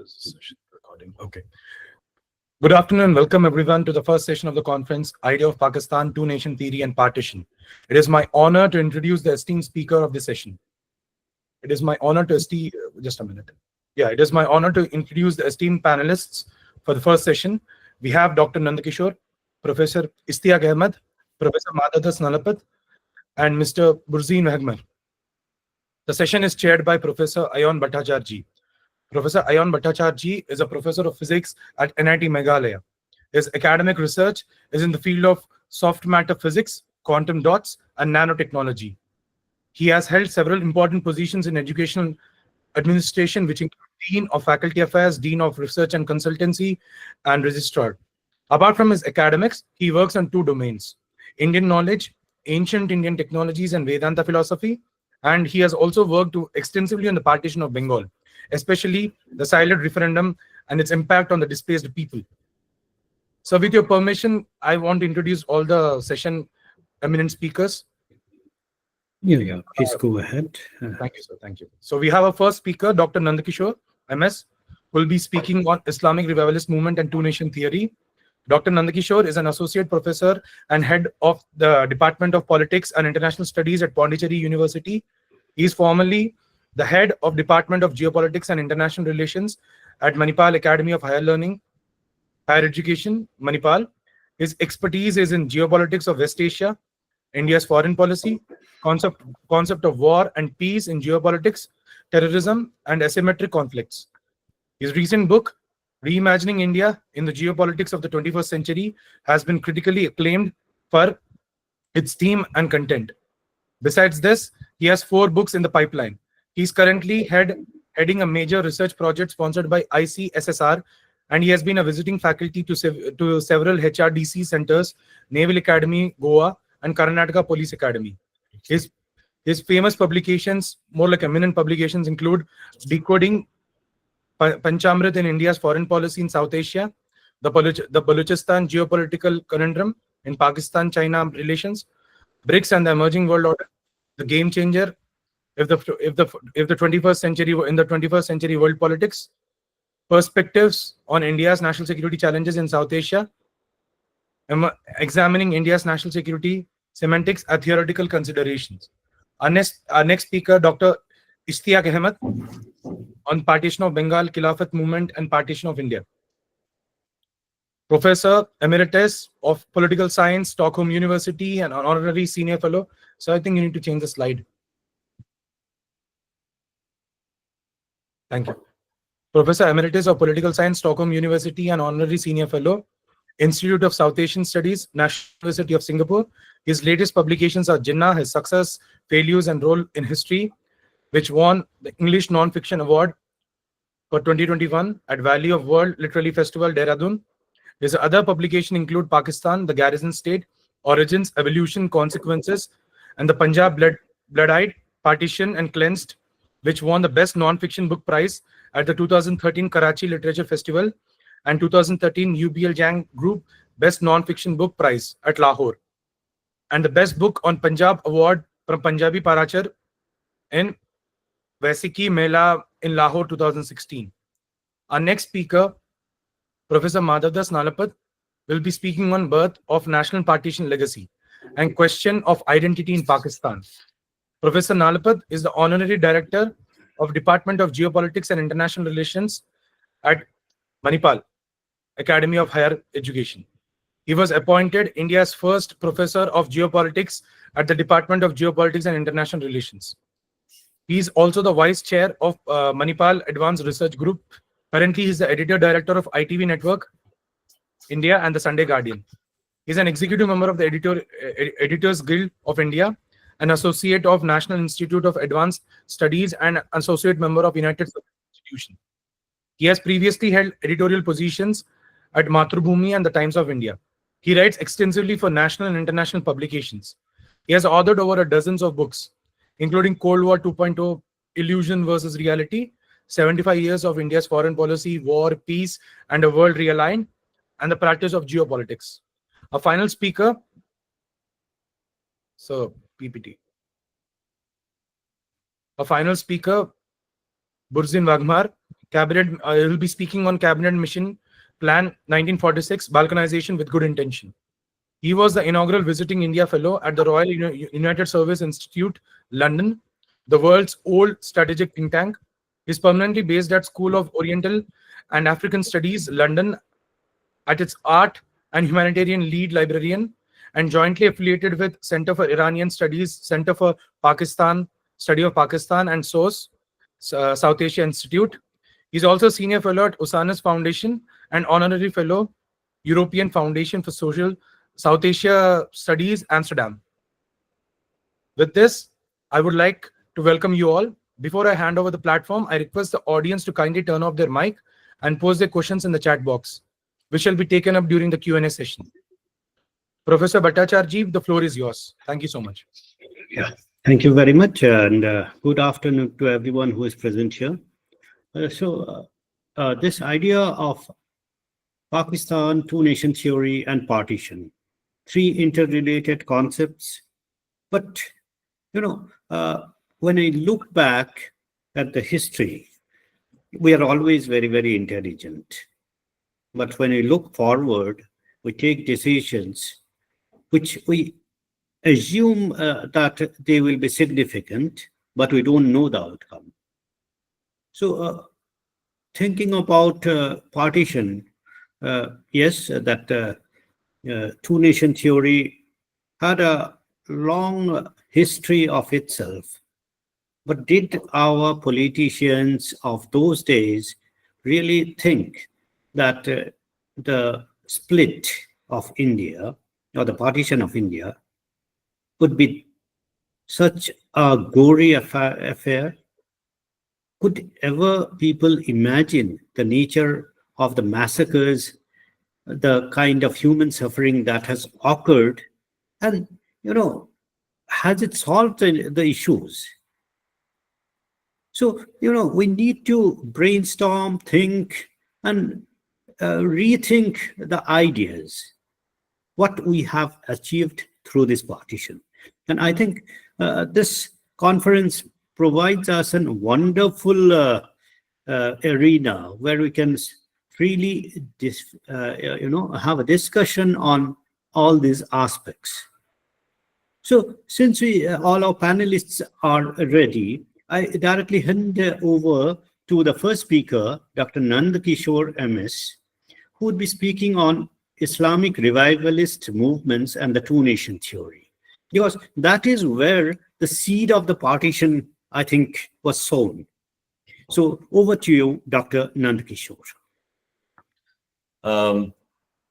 Session recording. Okay. Good afternoon and welcome everyone to the first session of the conference, Idea of Pakistan, Two-Nation Theory and Partition. It is my honor to introduce the esteemed speaker of this session. It is my honor to just a minute. Yeah, it is my honor to introduce the esteemed panelists for the first session. We have Dr. Nanda Kishor, Professor Ishtiaq Ahmed, Professor Madhadas Nalapat, and Mr. Burzeen Meghalya. The session is chaired by Professor Ayon Bhattacharjee. Professor Ayon Bhattacharjee is a professor of physics at NIT Meghalya. His academic research is in the field of soft matter physics, quantum dots, and nanotechnology. He has held several important positions in educational administration, which include Dean of Faculty Affairs, Dean of Research and Consultancy, and Registrar. Apart from his academics, he works on two domains: Indian knowledge, ancient Indian technologies, and Vedanta philosophy. And he has also worked extensively on the partition of Bengal, especially the silent referendum and its impact on the displaced people. So with your permission, I want to introduce all the session eminent speakers. Yeah, please go ahead. Thank you, sir. Thank you. So we have our first speaker, Dr. Nanda Kishor, MS, who will be speaking on Islamic Revivalist movement and two-nation theory. Dr. Nanda Kishor is an associate professor and head of the Department of Politics and International Studies at Pondicherry University. He is formerly the head of Department of Geopolitics and International Relations at Manipal Academy of Higher Learning, Higher Education, Manipal. His expertise is in geopolitics of West Asia, India's foreign policy, concept of war and peace in geopolitics, terrorism, and asymmetric conflicts. His recent book, Reimagining India in the Geopolitics of the 21st Century, has been critically acclaimed for its theme and content. Besides this, he has 4 books in the pipeline. He is currently heading a major research project sponsored by ICSSR, and he has been a visiting faculty to several HRDC centers, Naval Academy, Goa, and Karnataka Police Academy. His famous publications, more like eminent publications, include Decoding Panchamrit in India's Foreign Policy in South Asia, the Balochistan Geopolitical Conundrum in Pakistan-China Relations, BRICS and the Emerging World Order, The Game Changer, if the 21st century in the 21st century world politics, Perspectives on India's national security challenges in South Asia, Examining India's national security semantics and theoretical considerations. Our next speaker, Dr. Ishtiaq Ahmed, on Partition of Bengal, Khilafat movement, and Partition of India. Professor Emeritus of Political Science, Stockholm University, and an honorary senior fellow. So I think you need to change the slide. Thank you. Professor Emeritus of Political Science, Stockholm University, and honorary senior fellow, Institute of South Asian Studies, National University of Singapore. His latest publications are Jinnah, His Success, Failures, and Role in History, which won the English Non-Fiction Award for 2021 at Valley of World Literary Festival, Dehradun. His other publications include Pakistan, the Garrison State, Origins, Evolution, Consequences, and the Punjab Blood-Eyed, Partition, and Cleansed, which won the Best Non-Fiction Book Prize at the 2013 Karachi Literature Festival and 2013 UBL Jang Group Best Non-Fiction Book Prize at Lahore, and the Best Book on Punjab Award from Punjabi Parachar in Vaisakhi Mela in Lahore 2016. Our next speaker, Professor Madhadas Nalapat, will be speaking on Birth of National Partition Legacy and Question of Identity in Pakistan. Professor Nalapat is the Honorary Director of Department of Geopolitics and International Relations at Manipal Academy of Higher Education. He was appointed India's first Professor of Geopolitics at the Department of Geopolitics and International Relations. He is also the Vice Chair of Manipal Advanced Research Group. Currently, he is the Editor-Director of ITV Network India and the Sunday Guardian. He is an executive member of the Editors Guild of India, an associate of National Institute of Advanced Studies, and associate member of United States Institution. He has previously held editorial positions at Mathrubhumi and the Times of India. He writes extensively for national and international publications. He has authored over dozens of books, including Cold War 2.0, Illusion versus Reality, 75 Years of India's Foreign Policy, War, Peace, and a World Realigned, and the Practice of Geopolitics. A final speaker, so PPT. A final speaker, Burzeen Meghalya, Cabinet. He will be speaking on Cabinet Mission Plan 1946, Balkanization with Good Intention. He was the inaugural visiting India Fellow at the Royal United Service Institute, London, the world's old strategic think tank. He is permanently based at School of Oriental and African Studies, London, at its Art and Humanitarian Lead Librarian, and jointly affiliated with Center for Iranian Studies, Center for Pakistan, Study of Pakistan, and SOS, South Asia Institute. He's also Senior Fellow at Usanas Foundation and Honorary Fellow, European Foundation for Social South Asia Studies, Amsterdam. With this, I would like to welcome you all. Before I hand over the platform, I request the audience to kindly turn off their mic and post their questions in the chat box, which shall be taken up during the Q&A session. Professor Bhattacharjee, the floor is yours. Thank you so much. Yeah, thank you very much, and good afternoon to everyone who is present here. This idea of Pakistan, two-nation theory, and partition, three interrelated concepts. But, you know, when I look back at the history, we are always very, very intelligent. But when we look forward, we take decisions which we assume that they will be significant, but we don't know the outcome. So thinking about partition, yes, that two-nation theory had a long history of itself. But did our politicians of those days really think that the split of India, or the partition of India, would be such a gory affair? Could ever people imagine the nature of the massacres, the kind of human suffering that has occurred? And, you know, has it solved the issues? So, you know, we need to brainstorm, think, and rethink the ideas, what we have achieved through this partition. And I think this conference provides us a wonderful arena where we can freely have a discussion on all these aspects. So since all our panelists are ready, I directly hand over to the first speaker, Dr. Nanda Kishor, MS, who would be speaking on Islamic revivalist movements and the two-nation theory, because that is where the seed of the partition, I think, was sown. So over to you, Dr. Nanda Kishor.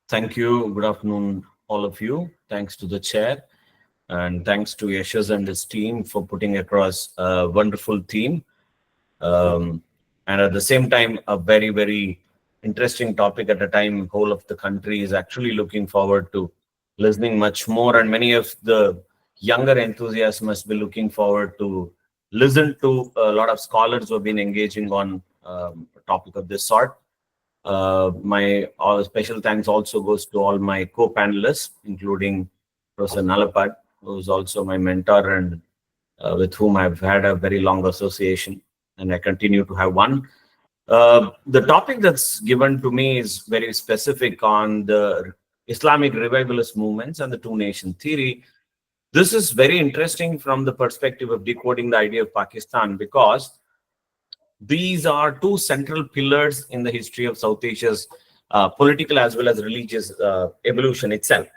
Thank you. Good afternoon, all of you. Thanks to the chair, and thanks to Yashas and his team for putting across a wonderful theme. And at the same time, a very, very interesting topic at a time whole of the country is actually looking forward to listening much more, and many of the younger enthusiasts must be looking forward to listen to a lot of scholars who have been engaging on a topic of this sort. My special thanks also goes to all my co-panelists, including Professor Nalapad, who is also my mentor and with whom I've had a very long association, and I continue to have one. The topic that's given to me is very specific on the Islamic revivalist movements and the two-nation theory. This is very interesting from the perspective of decoding the idea of Pakistan, because these are two central pillars in the history of South Asia's political as well as religious evolution itself.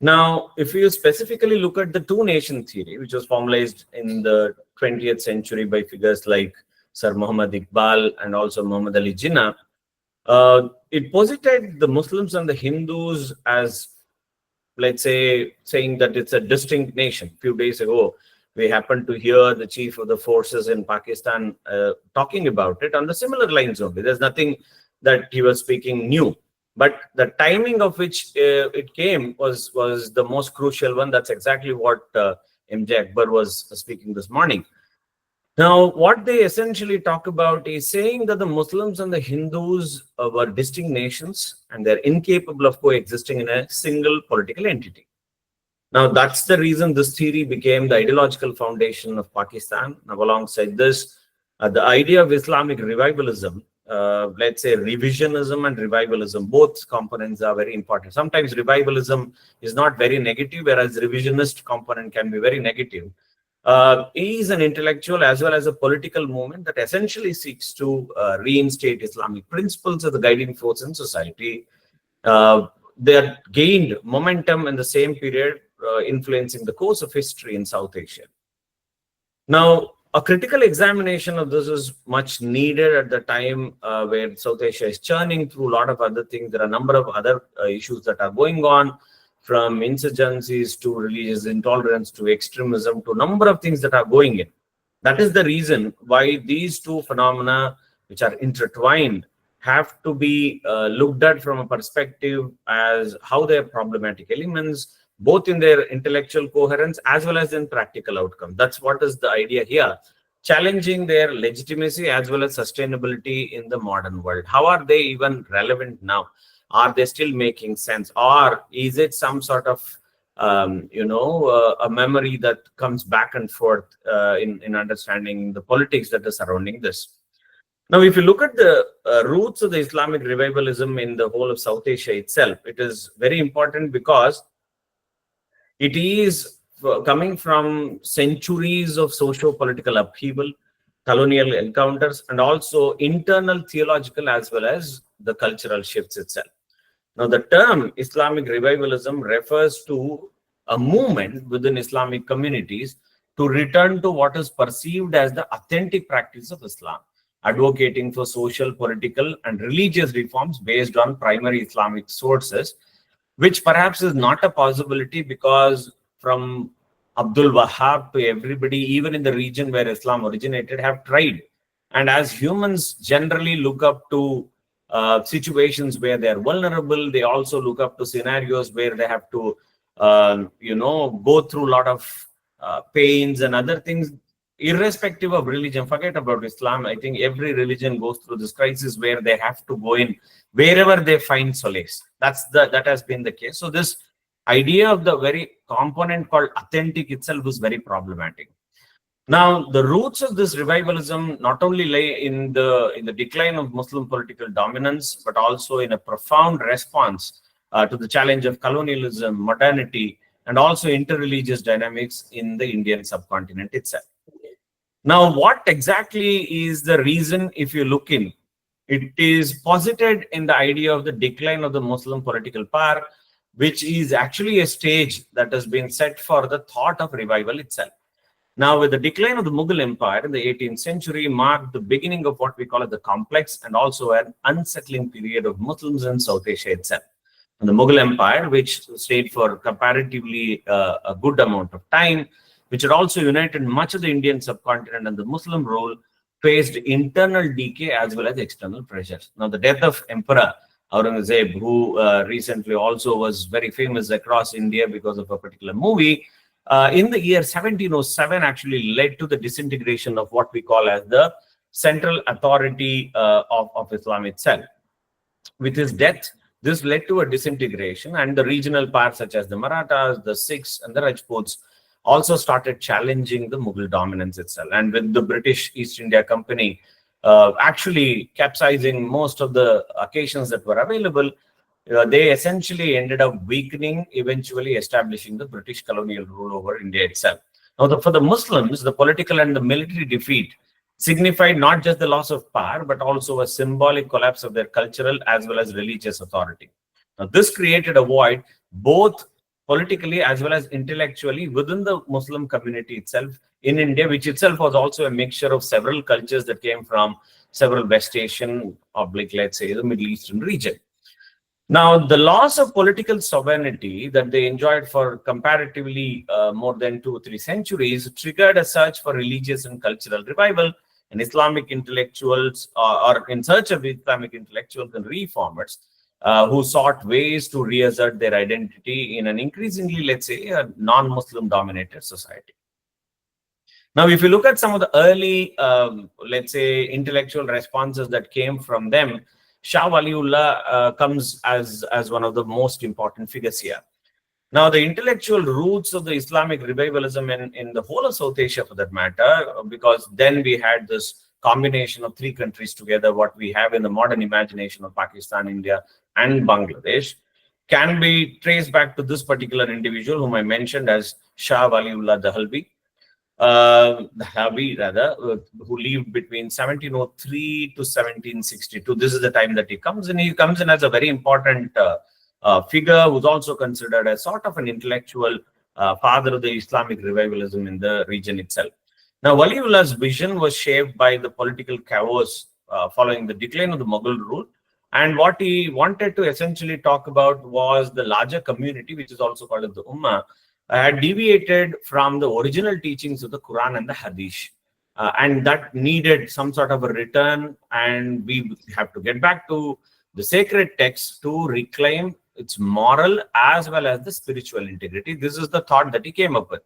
Now, if you specifically look at the two-nation theory, which was formalized in the 20th century by figures like Sir Muhammad Iqbal and also Muhammad Ali Jinnah, it posited the Muslims and the Hindus as, let's say, saying that it's a distinct nation. A few days ago, we happened to hear the chief of the forces in Pakistan talking about it on the similar lines only. There's nothing that he was speaking new. But the timing of which it came was the most crucial one. That's exactly what MJ Akbar was speaking this morning. Now, what they essentially talk about is saying that the Muslims and the Hindus were distinct nations and they're incapable of coexisting in a single political entity. Now, that's the reason this theory became the ideological foundation of Pakistan. Now, alongside this, the idea of Islamic revivalism let's say, revisionism and revivalism. Both components are very important. Sometimes revivalism is not very negative, whereas revisionist component can be very negative. Is an intellectual as well as a political movement that essentially seeks to reinstate Islamic principles as the guiding force in society. They had gained momentum in the same period, influencing the course of history in South Asia. Now, a critical examination of this is much needed at the time where South Asia is churning through a lot of other things. There are a number of other issues that are going on, from insurgencies to religious intolerance to extremism to a number of things that are going in. That is the reason why these two phenomena, which are intertwined, have to be looked at from a perspective as how they are problematic elements, both in their intellectual coherence as well as in practical outcome. That's what is the idea here. Challenging their legitimacy as well as sustainability in the modern world. How are they even relevant now? Are they still making sense? Or is it some sort of, a memory that comes back and forth in understanding the politics that is surrounding this? Now, if you look at the roots of the Islamic revivalism in the whole of South Asia itself, it is very important because it is coming from centuries of socio-political upheaval, colonial encounters, and also internal theological as well as the cultural shifts itself. Now, the term Islamic revivalism refers to a movement within Islamic communities to return to what is perceived as the authentic practice of Islam, advocating for social, political, and religious reforms based on primary Islamic sources, which perhaps is not a possibility because from Abdul Wahab to everybody, even in the region where Islam originated, have tried. And as humans generally look up to situations where they are vulnerable, they also look up to scenarios where they have to, go through a lot of pains and other things, irrespective of religion. Forget about Islam. I think every religion goes through this crisis where they have to go in wherever they find solace. That has been the case. So this idea of the very component called authentic itself is very problematic. Now, the roots of this revivalism not only lay in the decline of Muslim political dominance, but also in a profound response to the challenge of colonialism, modernity, and also interreligious dynamics in the Indian subcontinent itself. Now, what exactly is the reason if you look in? It is posited in the idea of the decline of the Muslim political power, which is actually a stage that has been set for the thought of revival itself. Now, with the decline of the Mughal Empire in the 18th century marked the beginning of what we call the complex and also an unsettling period of Muslims in South Asia itself. And the Mughal Empire, which stayed for comparatively a good amount of time, which had also united much of the Indian subcontinent and the Muslim rule, faced internal decay as well as external pressures. Now, the death of Emperor Aurangzeb, who recently also was very famous across India because of a particular movie, in the year 1707 actually led to the disintegration of what we call as the central authority of Islam itself. With his death, this led to a disintegration, and the regional powers such as the Marathas, the Sikhs, and the Rajputs also started challenging the Mughal dominance itself. And with the British East India Company actually capsizing most of the occasions that were available, they essentially ended up weakening, eventually establishing the British colonial rule over India itself. Now, for the Muslims, the political and the military defeat signified not just the loss of power, but also a symbolic collapse of their cultural as well as religious authority. Now, this created a void both politically as well as intellectually within the Muslim community itself in India, which itself was also a mixture of several cultures that came from several West Asian, or let's say the Middle Eastern region. Now, the loss of political sovereignty that they enjoyed for comparatively more than 2 or 3 centuries triggered a search for religious and cultural revival, and Islamic intellectuals, or in search of Islamic intellectuals and reformers, who sought ways to reassert their identity in an increasingly, let's say, a non-Muslim dominated society. Now, if you look at some of the early, let's say, intellectual responses that came from them, Shah Waliullah comes as one of the most important figures here. Now, the intellectual roots of the Islamic revivalism in the whole of South Asia, for that matter, because then we had this combination of three countries together, what we have in the modern imagination of Pakistan, India, and Bangladesh, can be traced back to this particular individual whom I mentioned as Shah Waliullah Dahalvi, who lived between 1703 to 1762. This is the time that he comes in. He comes in as a very important figure who's also considered as sort of an intellectual father of the Islamic revivalism in the region itself. Now, Waliullah's vision was shaped by the political chaos following the decline of the Mughal rule. And what he wanted to essentially talk about was the larger community, which is also called as the Ummah, had deviated from the original teachings of the Quran and the Hadith. And that needed some sort of a return, and we have to get back to the sacred text to reclaim its moral as well as the spiritual integrity. This is the thought that he came up with.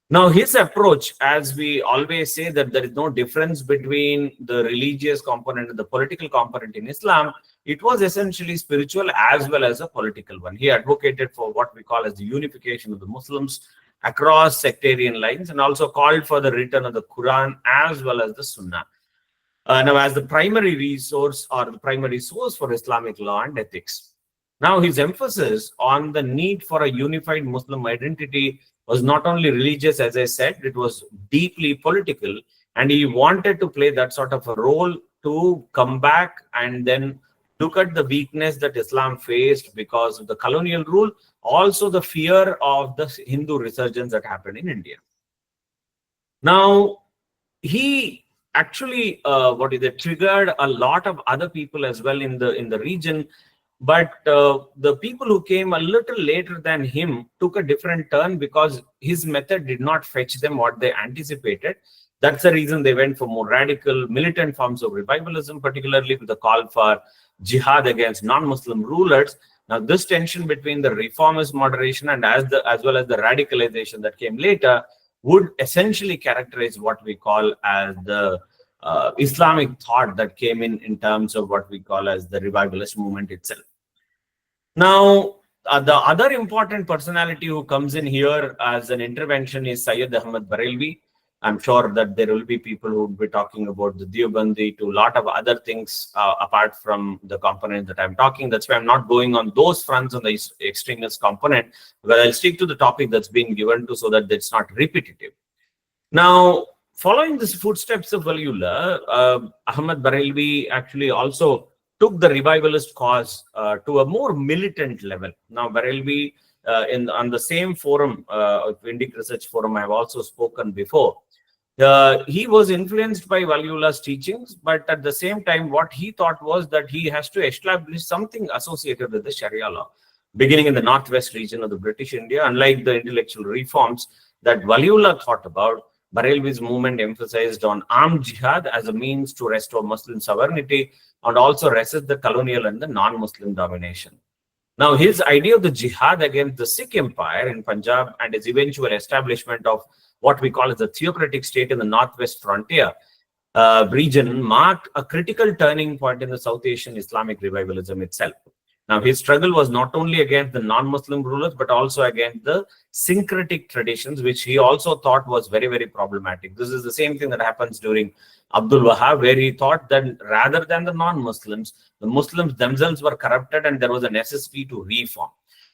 Now, his approach, as we always say that there is no difference between the religious component and the political component in Islam, it was essentially spiritual as well as a political one. He advocated for what we call as the unification of the Muslims across sectarian lines, and also called for the return of the Quran as well as the Sunnah. Now, as the primary resource or the primary source for Islamic law and ethics. Now, his emphasis on the need for a unified Muslim identity was not only religious, as I said, it was deeply political, and he wanted to play that sort of a role to come back and then look at the weakness that Islam faced because of the colonial rule, also the fear of the Hindu resurgence that happened in India. Now, he actually triggered a lot of other people as well in the region. But the people who came a little later than him took a different turn because his method did not fetch them what they anticipated. That's the reason they went for more radical, militant forms of revivalism, particularly with the call for jihad against non-Muslim rulers. Now, this tension between the reformist moderation and as well as the radicalization that came later would essentially characterize what we call as the Islamic thought that came in terms of what we call as the revivalist movement itself. Now, the other important personality who comes in here as an intervention is Syed Ahmed Barelvi. I'm sure that there will be people who will be talking about the Deobandi to a lot of other things apart from the component that I'm talking. That's why I'm not going on those fronts on the extremist component, but I'll stick to the topic that's been given to so that it's not repetitive. Now, following the footsteps of Waliullah, Ahmed Barelvi actually also took the revivalist cause to a more militant level. Now, Barelvi, on the same forum, Indic Research Forum, I've also spoken before. He was influenced by Waliullah's teachings, but at the same time, what he thought was that he has to establish something associated with the Sharia law, beginning in the northwest region of the British India. Unlike the intellectual reforms that Waliullah thought about, Barelvi's movement emphasized on armed jihad as a means to restore Muslim sovereignty and also resist the colonial and the non-Muslim domination. Now, his idea of the jihad against the Sikh Empire in Punjab and his eventual establishment of what we call as the theocratic state in the northwest frontier region marked a critical turning point in the South Asian Islamic revivalism itself. Now, his struggle was not only against the non-Muslim rulers, but also against the syncretic traditions, which he also thought was very, very problematic. This is the same thing that happens during Abdul Wahab, where he thought that rather than the non-Muslims, the Muslims themselves were corrupted and there was a necessity to reform.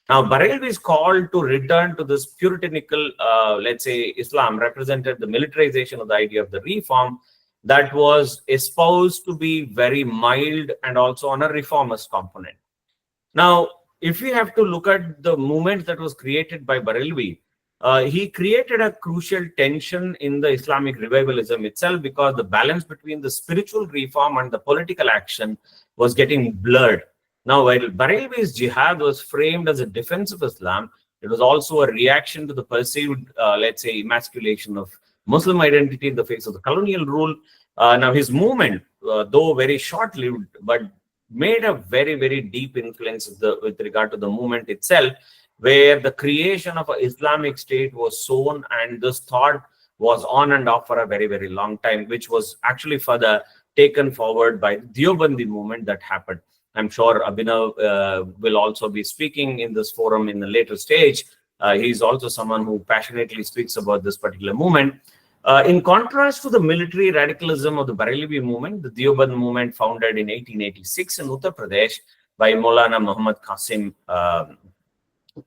Now, Barelvi's call to return to this puritanical, let's say, Islam represented the militarization of the idea of the reform that was espoused to be very mild and also on a reformist component. Now, if we have to look at the movement that was created by Barelvi, he created a crucial tension in the Islamic revivalism itself because the balance between the spiritual reform and the political action was getting blurred. Now, while Barelvi's jihad was framed as a defense of Islam, it was also a reaction to the perceived, let's say, emasculation of Muslim identity in the face of the colonial rule. Now, his movement, though very short-lived, but made a very, very deep influence with regard to the movement itself, where the creation of an Islamic state was sown, and this thought was on and off for a very, very long time, which was actually further taken forward by the Deobandi movement that happened. I'm sure Abhinav will also be speaking in this forum in the later stage. He's also someone who passionately speaks about this particular movement. In contrast to the military radicalism of the Barelvi movement, the Deoband movement, founded in 1886 in Uttar Pradesh by Maulana Muhammad Qasim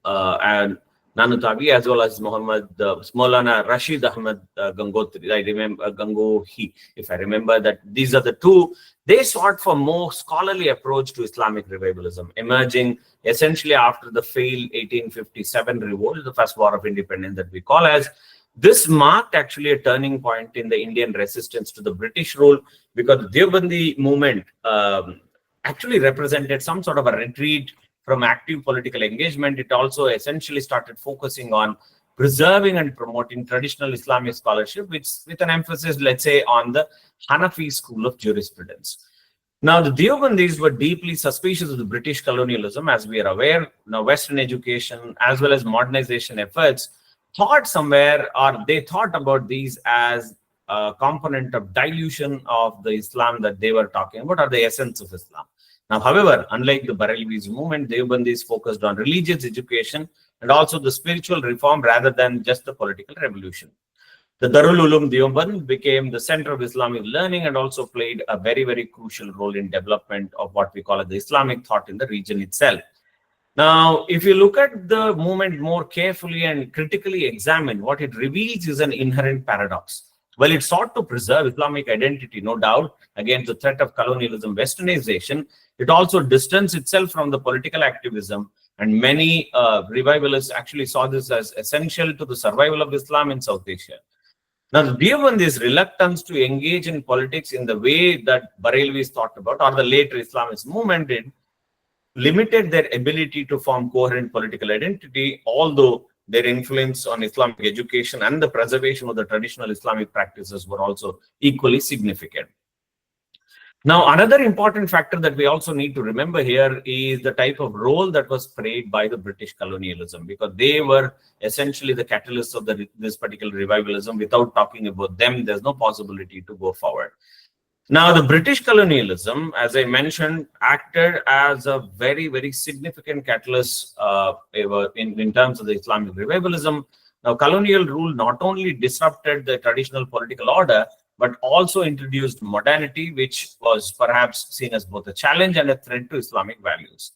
and Nanutabi, as well as Maulana Rashid Ahmed Gangotri. I remember Gangohi, if I remember that. These are the two. They sought for more scholarly approach to Islamic revivalism, emerging essentially after the failed 1857 revolt, the first war of independence that we call as. This marked actually a turning point in the Indian resistance to the British rule, because the Deobandi movement actually represented some sort of a retreat from active political engagement. It also essentially started focusing on preserving and promoting traditional Islamic scholarship, with an emphasis, let's say, on the Hanafi school of jurisprudence. Now, the Deobandis were deeply suspicious of the British colonialism, as we are aware. Now, Western education as well as modernization efforts they thought about these as a component of dilution of the Islam that they were talking about, or the essence of Islam. Now, however, unlike the Barelvis movement, Deobandis focused on religious education and also the spiritual reform rather than just the political revolution. The Darul Uloom Deoband became the center of Islamic learning and also played a very, very crucial role in development of what we call the Islamic thought in the region itself. Now, if you look at the movement more carefully and critically examine, what it reveals is an inherent paradox. Well, it sought to preserve Islamic identity, no doubt, against the threat of colonialism, westernization. It also distanced itself from the political activism, and many revivalists actually saw this as essential to the survival of Islam in South Asia. Now, the Deobandis' reluctance to engage in politics in the way that Barelvis thought about, or the later Islamist movement did, limited their ability to form coherent political identity, although their influence on Islamic education and the preservation of the traditional Islamic practices were also equally significant. Now, another important factor that we also need to remember here is the type of role that was played by the British colonialism, because they were essentially the catalysts of this particular revivalism. Without talking about them, there's no possibility to go forward. Now, the British colonialism, as I mentioned, acted as a very, very significant catalyst in terms of the Islamic revivalism. Now, colonial rule not only disrupted the traditional political order, but also introduced modernity, which was perhaps seen as both a challenge and a threat to Islamic values.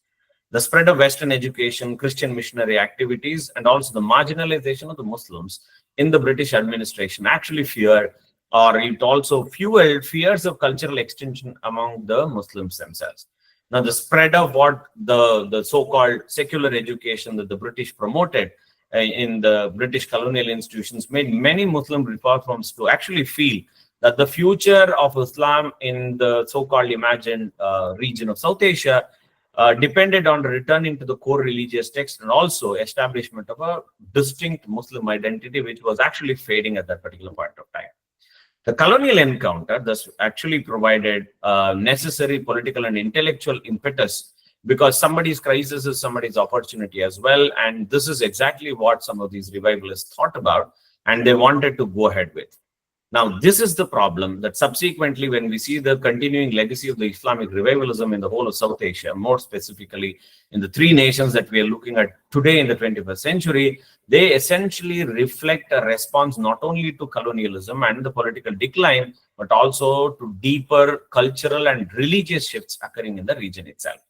The spread of Western education, Christian missionary activities, and also the marginalization of the Muslims in the British administration actually it also fueled fears of cultural extinction among the Muslims themselves. Now, the spread of what the so-called secular education that the British promoted in the British colonial institutions made many Muslim reformers to actually feel that the future of Islam in the so-called imagined region of South Asia depended on returning to the core religious text and also establishment of a distinct Muslim identity, which was actually fading at that particular point of time. The colonial encounter thus actually provided necessary political and intellectual impetus, because somebody's crisis is somebody's opportunity as well. And this is exactly what some of these revivalists thought about, and they wanted to go ahead with. Now, this is the problem that subsequently, when we see the continuing legacy of the Islamic revivalism in the whole of South Asia, more specifically in the three nations that we are looking at today in the 21st century, they essentially reflect a response not only to colonialism and the political decline, but also to deeper cultural and religious shifts occurring in the region itself.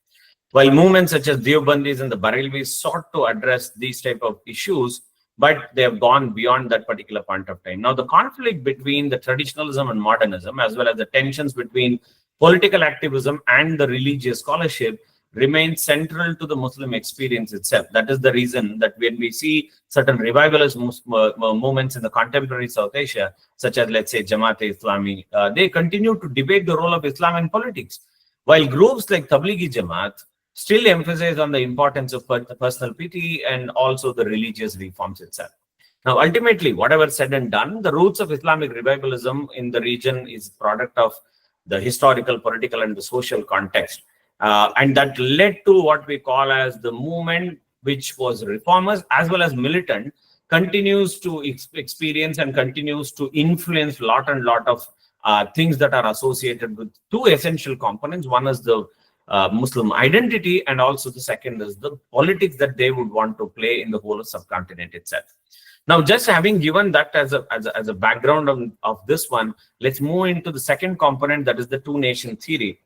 While movements such as Deobandis and the Barelvis sought to address these type of issues, but they have gone beyond that particular point of time. Now, the conflict between the traditionalism and modernism, as well as the tensions between political activism and the religious scholarship, remains central to the Muslim experience itself. That is the reason that when we see certain revivalist movements in the contemporary South Asia, such as, let's say, Jamaat-e-Islami, they continue to debate the role of Islam in politics, while groups like Tablighi Jamaat still emphasize on the importance of personal piety and also the religious reforms itself. Now, ultimately, whatever said and done, the roots of Islamic revivalism in the region is a product of the historical, political, and the social context. And that led to what we call as the movement, which was reformers as well as militant, continues to experience and continues to influence lot of things that are associated with two essential components. One is the Muslim identity, and also the second is the politics that they would want to play in the whole subcontinent itself. Now, just having given that as a background of this one, let's move into the second component, that is the two-nation theory.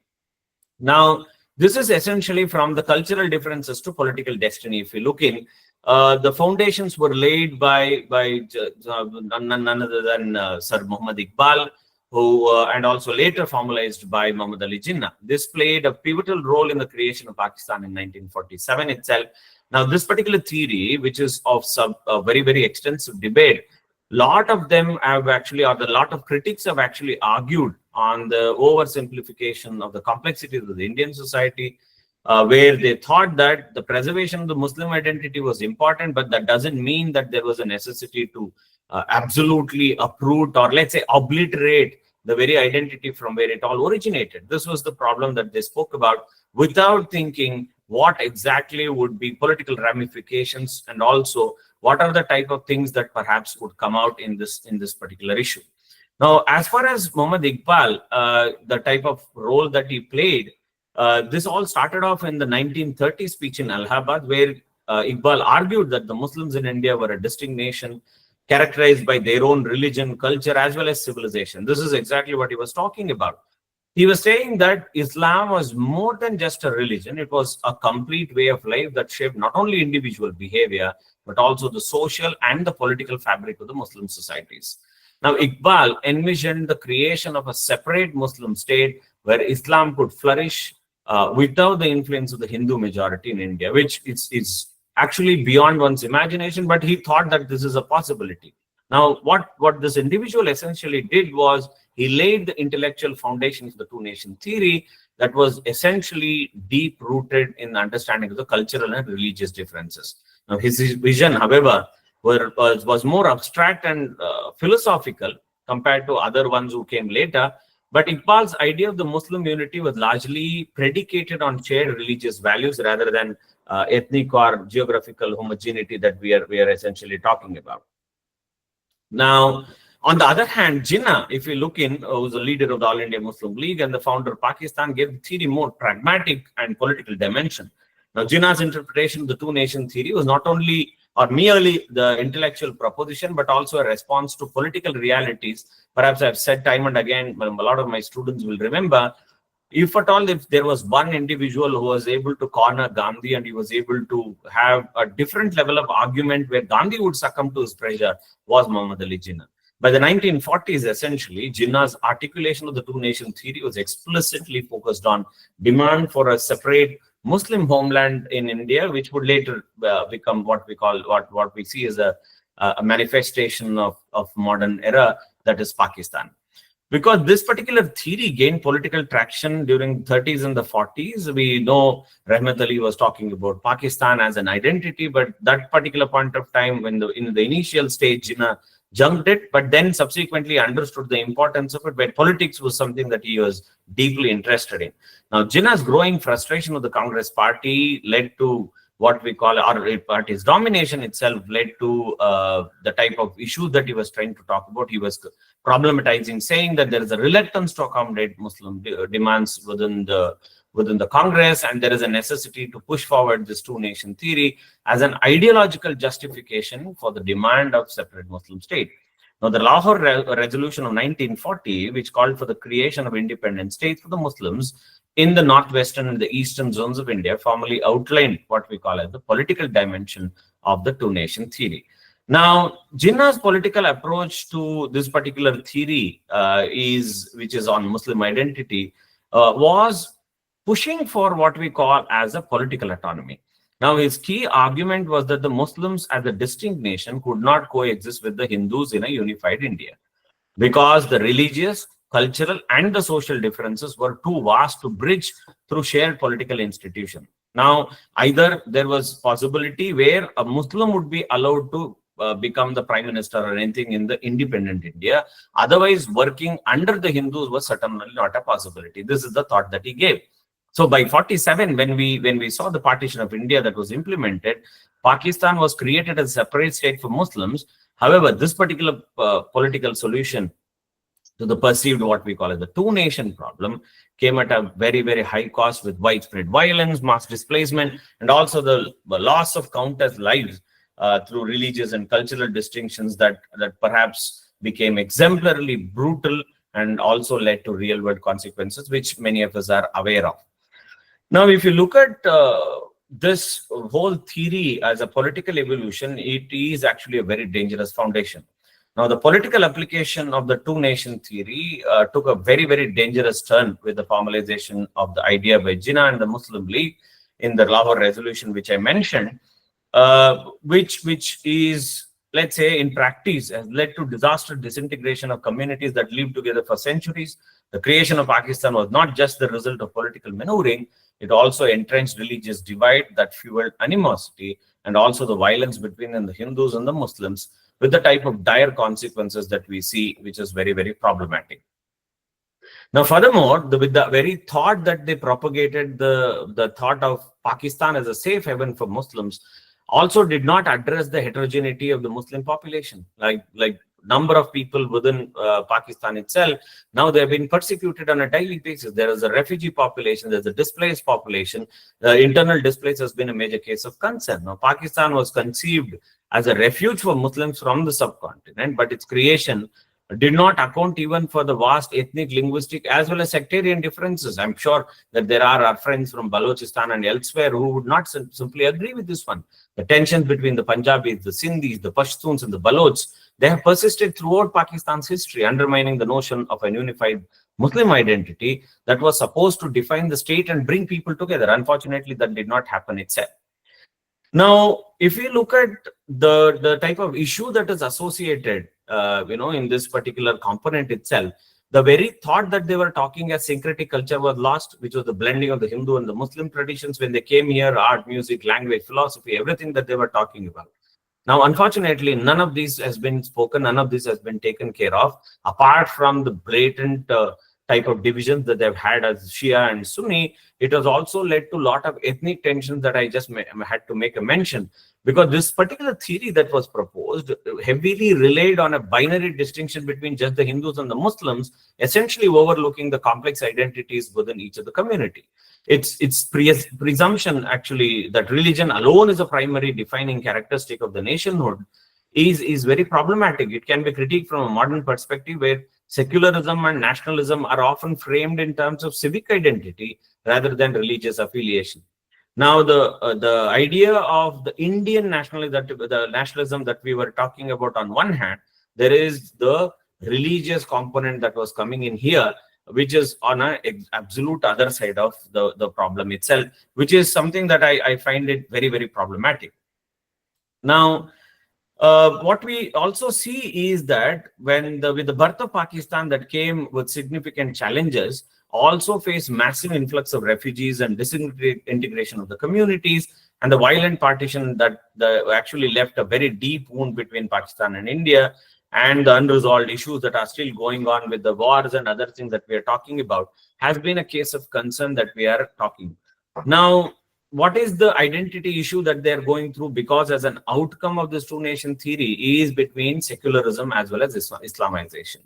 Now, this is essentially from the cultural differences to political destiny. If you look in, the foundations were laid by none other than Sir Muhammad Iqbal, who and also later formalized by Muhammad Ali Jinnah. This played a pivotal role in the creation of Pakistan in 1947 itself. Now, this particular theory, which is of some very, very extensive debate, lot of them have actually, or a lot of critics have actually argued on the oversimplification of the complexities of the Indian society, where they thought that the preservation of the Muslim identity was important, but that doesn't mean that there was a necessity to absolutely uproot or, let's say, obliterate the very identity from where it all originated. This was the problem that they spoke about, without thinking what exactly would be political ramifications, and also what are the type of things that perhaps would come out in this particular issue. Now, as far as Muhammad Iqbal, the type of role that he played, this all started off in the 1930 speech in Allahabad, where Iqbal argued that the Muslims in India were a distinct nation characterized by their own religion, culture, as well as civilization. This is exactly what he was talking about. He was saying that Islam was more than just a religion. It was a complete way of life that shaped not only individual behavior, but also the social and the political fabric of the Muslim societies. Now, Iqbal envisioned the creation of a separate Muslim state where Islam could flourish without the influence of the Hindu majority in India, which is actually beyond one's imagination, but he thought that this is a possibility. Now, what this individual essentially did was he laid the intellectual foundation for the two-nation theory that was essentially deep-rooted in the understanding of the cultural and religious differences. Now, his vision, however, was more abstract and philosophical compared to other ones who came later. But Iqbal's idea of the Muslim unity was largely predicated on shared religious values rather than ethnic or geographical homogeneity that we are essentially talking about. Now, on the other hand, Jinnah, if you look in, who's the leader of the All India Muslim League and the founder of Pakistan, gave the theory more pragmatic and political dimension. Now, Jinnah's interpretation of the two-nation theory was not only or merely the intellectual proposition, but also a response to political realities. Perhaps I've said time and again, but a lot of my students will remember, if at all, if there was one individual who was able to corner Gandhi and he was able to have a different level of argument where Gandhi would succumb to his pressure, was Muhammad Ali Jinnah. By the 1940s, essentially, Jinnah's articulation of the two-nation theory was explicitly focused on demand for a separate Muslim homeland in India, which would later become what we see as a manifestation of modern era, that is Pakistan. Because this particular theory gained political traction during the 30s and the 40s, we know Rahmat Ali was talking about Pakistan as an identity, but that particular point of time, when in the initial stage, Jinnah junked it, but then subsequently understood the importance of it, where politics was something that he was deeply interested in. Now, Jinnah's growing frustration with the Congress party led to what we call, or party's domination itself led to the type of issue that he was trying to talk about. He was problematizing, saying that there is a reluctance to accommodate Muslim demands within the Congress, and there is a necessity to push forward this two-nation theory as an ideological justification for the demand of separate Muslim state. Now, the Lahore Resolution of 1940, which called for the creation of independent states for the Muslims in the northwestern and the eastern zones of India, formally outlined what we call as the political dimension of the two-nation theory. Now, Jinnah's political approach to this particular theory, which is on Muslim identity, was pushing for what we call as a political autonomy. Now, his key argument was that the Muslims as a distinct nation could not coexist with the Hindus in a unified India, because the religious, cultural, and the social differences were too vast to bridge through shared political institution. Now, either there was possibility where a Muslim would be allowed to become the prime minister or anything in the independent India. Otherwise, working under the Hindus was certainly not a possibility. This is the thought that he gave. So by 47, when we saw the partition of India that was implemented, Pakistan was created as a separate state for Muslims. However, this particular political solution to the perceived what we call as the two-nation problem came at a very, very high cost, with widespread violence, mass displacement, and also the loss of countless lives through religious and cultural distinctions that perhaps became exemplarily brutal and also led to real world consequences, which many of us are aware of. Now, if you look at this whole theory as a political evolution, it is actually a very dangerous foundation. Now, the political application of the two-nation theory took a very, very dangerous turn with the formalization of the idea by Jinnah and the Muslim League in the Lahore resolution, which I mentioned, which is, let's say, in practice, has led to disastrous disintegration of communities that lived together for centuries. The creation of Pakistan was not just the result of political maneuvering, it also entrenched religious divide that fueled animosity and also the violence between the Hindus and the Muslims, with the type of dire consequences that we see, which is very, very problematic. Now, furthermore, with the very thought that they propagated, the thought of Pakistan as a safe haven for Muslims, also did not address the heterogeneity of the Muslim population. Like number of people within Pakistan itself, now they have been persecuted on a daily basis. There is a refugee population, there's a displaced population. The internal displaced has been a major case of concern. Now, Pakistan was conceived as a refuge for Muslims from the subcontinent, but its creation did not account even for the vast ethnic, linguistic, as well as sectarian differences. I'm sure that there are our friends from Balochistan and elsewhere who would not simply agree with this one. The tensions between the Punjabis, the Sindhis, the Pashtuns, and the Balochs, they have persisted throughout Pakistan's history, undermining the notion of a unified Muslim identity that was supposed to define the state and bring people together. Unfortunately, that did not happen itself. Now, if we look at the type of issue that is associated, in this particular component itself, the very thought that they were talking as syncretic culture was lost, which was the blending of the Hindu and the Muslim traditions when they came here, art, music, language, philosophy, everything that they were talking about. Now, unfortunately, none of this has been spoken, none of this has been taken care of, apart from the blatant type of divisions that they've had as Shia and Sunni. It has also led to a lot of ethnic tensions that I just had to make a mention, because this particular theory that was proposed heavily relied on a binary distinction between just the Hindus and the Muslims, essentially overlooking the complex identities within each of the community. It's presumption, actually, that religion alone is a primary defining characteristic of the nationhood is very problematic. It can be critiqued from a modern perspective, where secularism and nationalism are often framed in terms of civic identity rather than religious affiliation. Now, the idea of the Indian nationalism, the nationalism that we were talking about on one hand, there is the religious component that was coming in here, which is on an absolute other side of the problem itself, which is something that I find it very, very problematic. Now, what we also see is that with the birth of Pakistan, that came with significant challenges, also faced massive influx of refugees and disintegration of the communities, and the violent partition that actually left a very deep wound between Pakistan and India, and the unresolved issues that are still going on with the wars and other things that we are talking about, has been a case of concern that we are talking. Now, what is the identity issue that they're going through? Because as an outcome of this two-nation theory is between secularism as well as Islamization.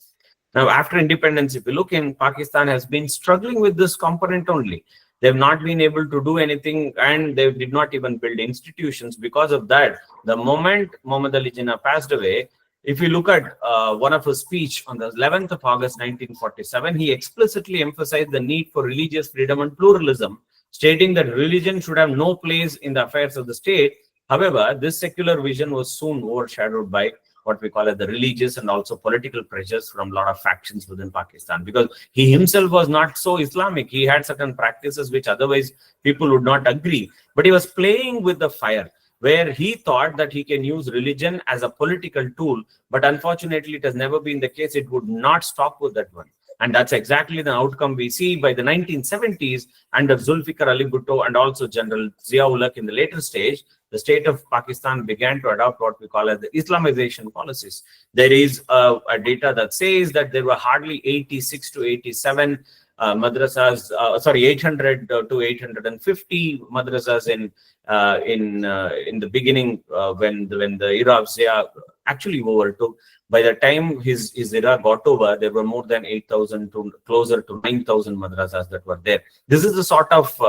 Now, after independence, if you look in, Pakistan has been struggling with this component only. They've not been able to do anything, and they did not even build institutions. Because of that, the moment Muhammad Ali Jinnah passed away, if you look at one of his speech on the 11th of August 1947, he explicitly emphasized the need for religious freedom and pluralism, stating that religion should have no place in the affairs of the state. However, this secular vision was soon overshadowed by what we call as the religious and also political pressures from a lot of factions within Pakistan, because he himself was not so Islamic. He had certain practices which otherwise people would not agree, but he was playing with the fire, where he thought that he can use religion as a political tool. But unfortunately, it has never been the case. It would not stop with that one. And that's exactly the outcome we see by the 1970s under Zulfikar Ali Bhutto and also General Zia-ul-Haq in the later stage. The state of Pakistan began to adopt what we call as the Islamization policies. There is a data that says that there were hardly 86 to 87 madrasas, 800 to 850 madrasas in the beginning when the era of Zia actually overtook. By the time his era got over, there were more than 8,000 to closer to 9,000 madrasas that were there. This is the sort of,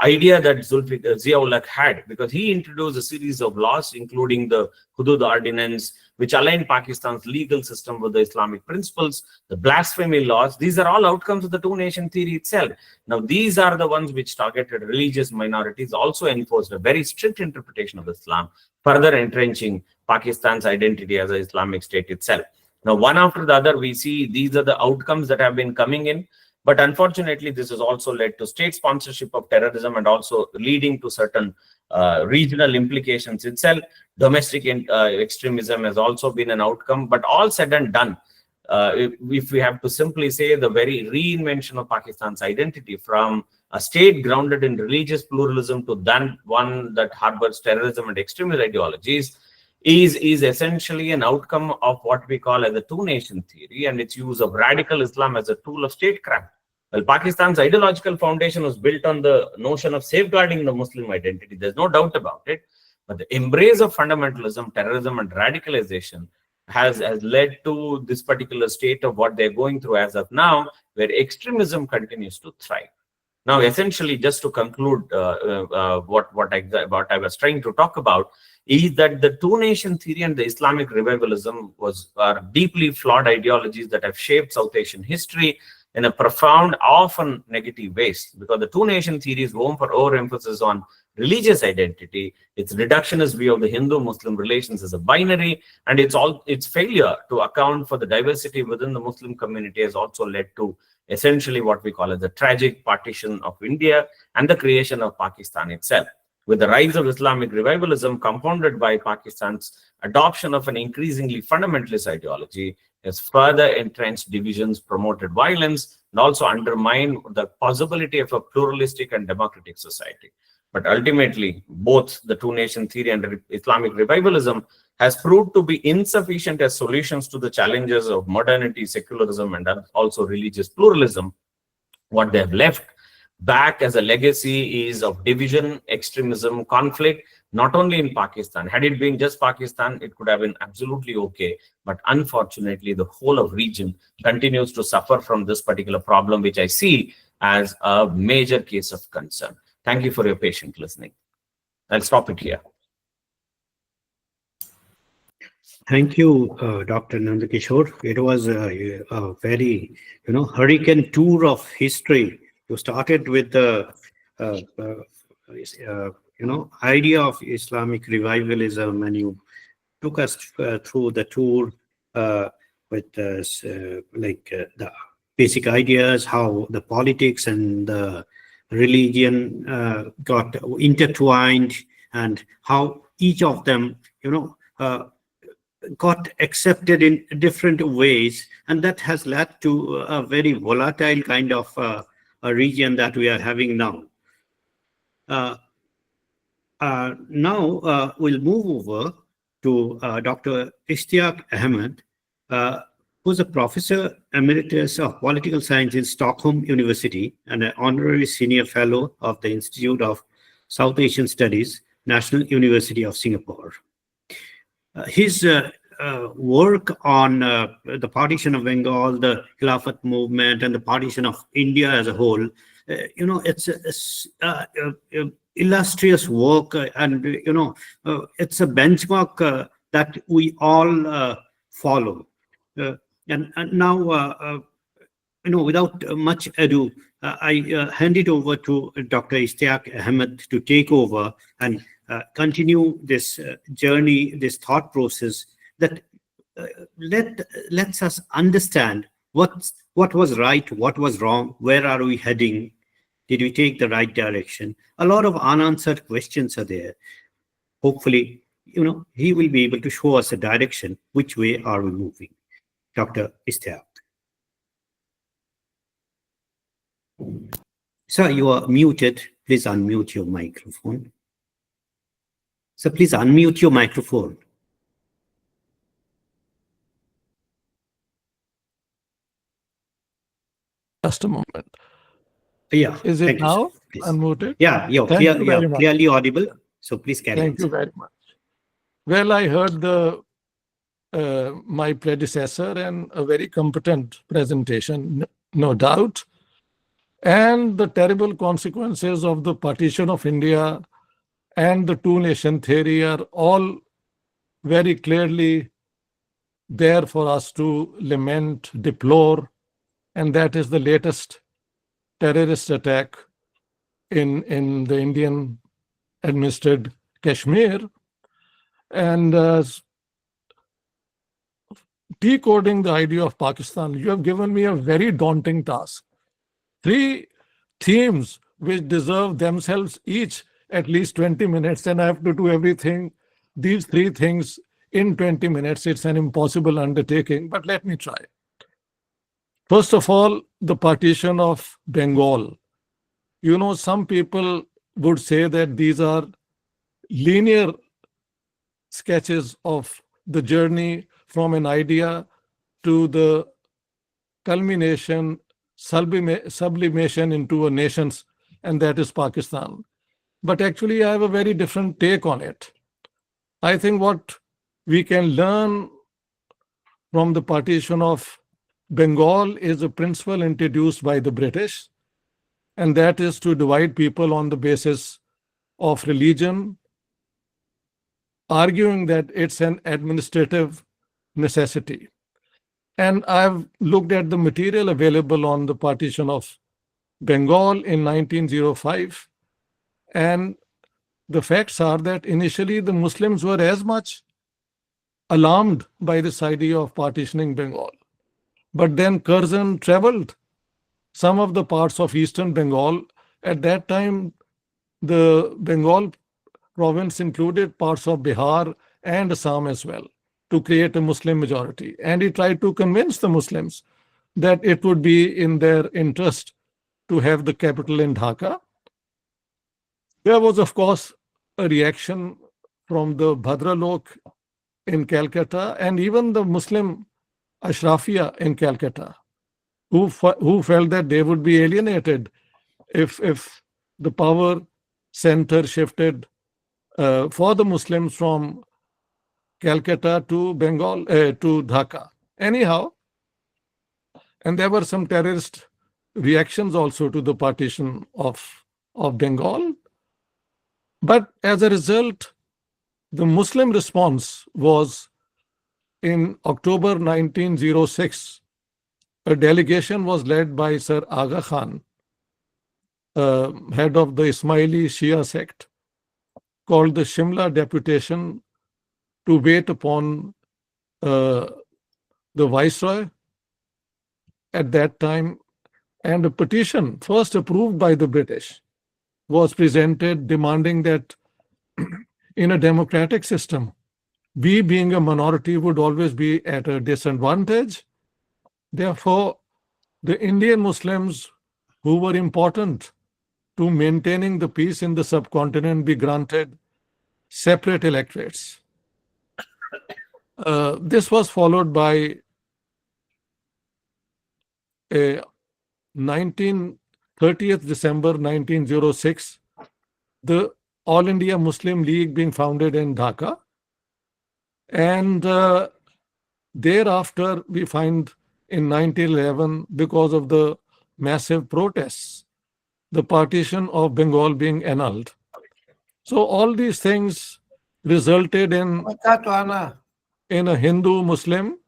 idea that Ziaul Haq had, because he introduced a series of laws, including the Hudud Ordinance, which aligned Pakistan's legal system with the Islamic principles, the blasphemy laws. These are all outcomes of the two-nation theory itself. Now, these are the ones which targeted religious minorities, also enforced a very strict interpretation of Islam, further entrenching Pakistan's identity as an Islamic state itself. Now, one after the other, we see these are the outcomes that have been coming in. But unfortunately, this has also led to state sponsorship of terrorism and also leading to certain regional implications itself. Domestic extremism has also been an outcome. But all said and done, if we have to simply say, the very reinvention of Pakistan's identity from a state grounded in religious pluralism to then one that harbors terrorism and extremist ideologies is essentially an outcome of what we call as a two-nation theory and its use of radical Islam as a tool of statecraft. Well, Pakistan's ideological foundation was built on the notion of safeguarding the Muslim identity. There's no doubt about it. But the embrace of fundamentalism, terrorism, and radicalization has led to this particular state of what they're going through as of now, where extremism continues to thrive. Now, essentially, just to conclude what I was trying to talk about, is that the two-nation theory and the Islamic revivalism are deeply flawed ideologies that have shaped South Asian history in a profound, often negative ways, because the two-nation theory is home for overemphasis on religious identity, its reductionist view of the Hindu-Muslim relations as a binary, and its failure to account for the diversity within the Muslim community has also led to essentially what we call as the tragic partition of India and the creation of Pakistan itself. With the rise of Islamic revivalism compounded by Pakistan's adoption of an increasingly fundamentalist ideology, has further entrenched divisions, promoted violence, and also undermined the possibility of a pluralistic and democratic society. But ultimately, both the two-nation theory and Islamic revivalism has proved to be insufficient as solutions to the challenges of modernity, secularism, and also religious pluralism. What they have left back as a legacy is of division, extremism, conflict, not only in Pakistan. Had it been just Pakistan, it could have been absolutely okay. But unfortunately, the whole of region continues to suffer from this particular problem, which I see as a major case of concern. Thank you for your patient listening. I'll stop it here. Thank you, Dr. Nanda Kishor. It was a very, hurricane tour of history. You started with the, idea of Islamic revivalism, and you took us through the tour with the basic ideas, how the politics and the religion got intertwined, and how each of them, got accepted in different ways, and that has led to a very volatile kind of a region that we are having now. Now we'll move over to Dr. Ishtiaq Ahmed, who's a Professor Emeritus of Political Science in Stockholm University and an Honorary Senior Fellow of the Institute of South Asian Studies, National University of Singapore. His work on the partition of Bengal, the Khilafat movement, and the partition of India as a whole, it's illustrious work, and it's a benchmark that we all follow. And now, without much ado, I hand it over to Dr. Ishtiaq Ahmed to take over and continue this journey, this thought process that lets us understand what was right, what was wrong, where are we heading, did we take the right direction? A lot of unanswered questions are there. Hopefully, he will be able to show us a direction, which way are we moving. Dr. Ishtiaq. Sir, you are muted. Please unmute your microphone. Sir, please unmute your microphone. Just a moment. Yeah. Is it now unmuted? Yeah, you're clearly audible. So please carry on. Thank you very much. Well, I heard my predecessor and a very competent presentation, no doubt, and the terrible consequences of the partition of India and the two-nation theory are all very clearly there for us to lament, deplore, and that is the latest terrorist attack in the Indian administered Kashmir. And decoding the idea of Pakistan, you have given me a very daunting task. 3 themes which deserve themselves each at least 20 minutes, and I have to do everything, these 3 things in 20 minutes. It's an impossible undertaking, but let me try. First of all, the partition of Bengal. You know, some people would say that these are linear sketches of the journey from an idea to the culmination, sublimation into a nation's, and that is Pakistan. But actually, I have a very different take on it. I think what we can learn from the partition of Bengal is a principle introduced by the British, and that is to divide people on the basis of religion, arguing that it's an administrative necessity. And I've looked at the material available on the partition of Bengal in 1905, and the facts are that initially the Muslims were as much alarmed by this idea of partitioning Bengal. But then Curzon traveled some of the parts of eastern Bengal. At that time, the Bengal province included parts of Bihar and Assam as well, to create a Muslim majority. And he tried to convince the Muslims that it would be in their interest to have the capital in Dhaka. There was, of course, a reaction from the Bhadralok in Calcutta and even the Muslim Ashrafia in Calcutta, who felt that they would be alienated if the power center shifted for the Muslims from Calcutta to Bengal, to Dhaka. Anyhow, and there were some terrorist reactions also to the partition of Bengal. But as a result, the Muslim response was in October 1906, a delegation was led by Sir Aga Khan, head of the Ismaili Shia sect, called the Shimla Deputation, to wait upon the Viceroy at that time. And a petition, first approved by the British, was presented demanding that in a democratic system, we being a minority would always be at a disadvantage. Therefore, the Indian Muslims who were important to maintaining the peace in the subcontinent be granted separate electorates. This was followed by a 30th December 1906, the All India Muslim League being founded in Dhaka. And thereafter, we find in 1911, because of the massive protests, the partition of Bengal being annulled. So all these things resulted in a Hindu-Muslim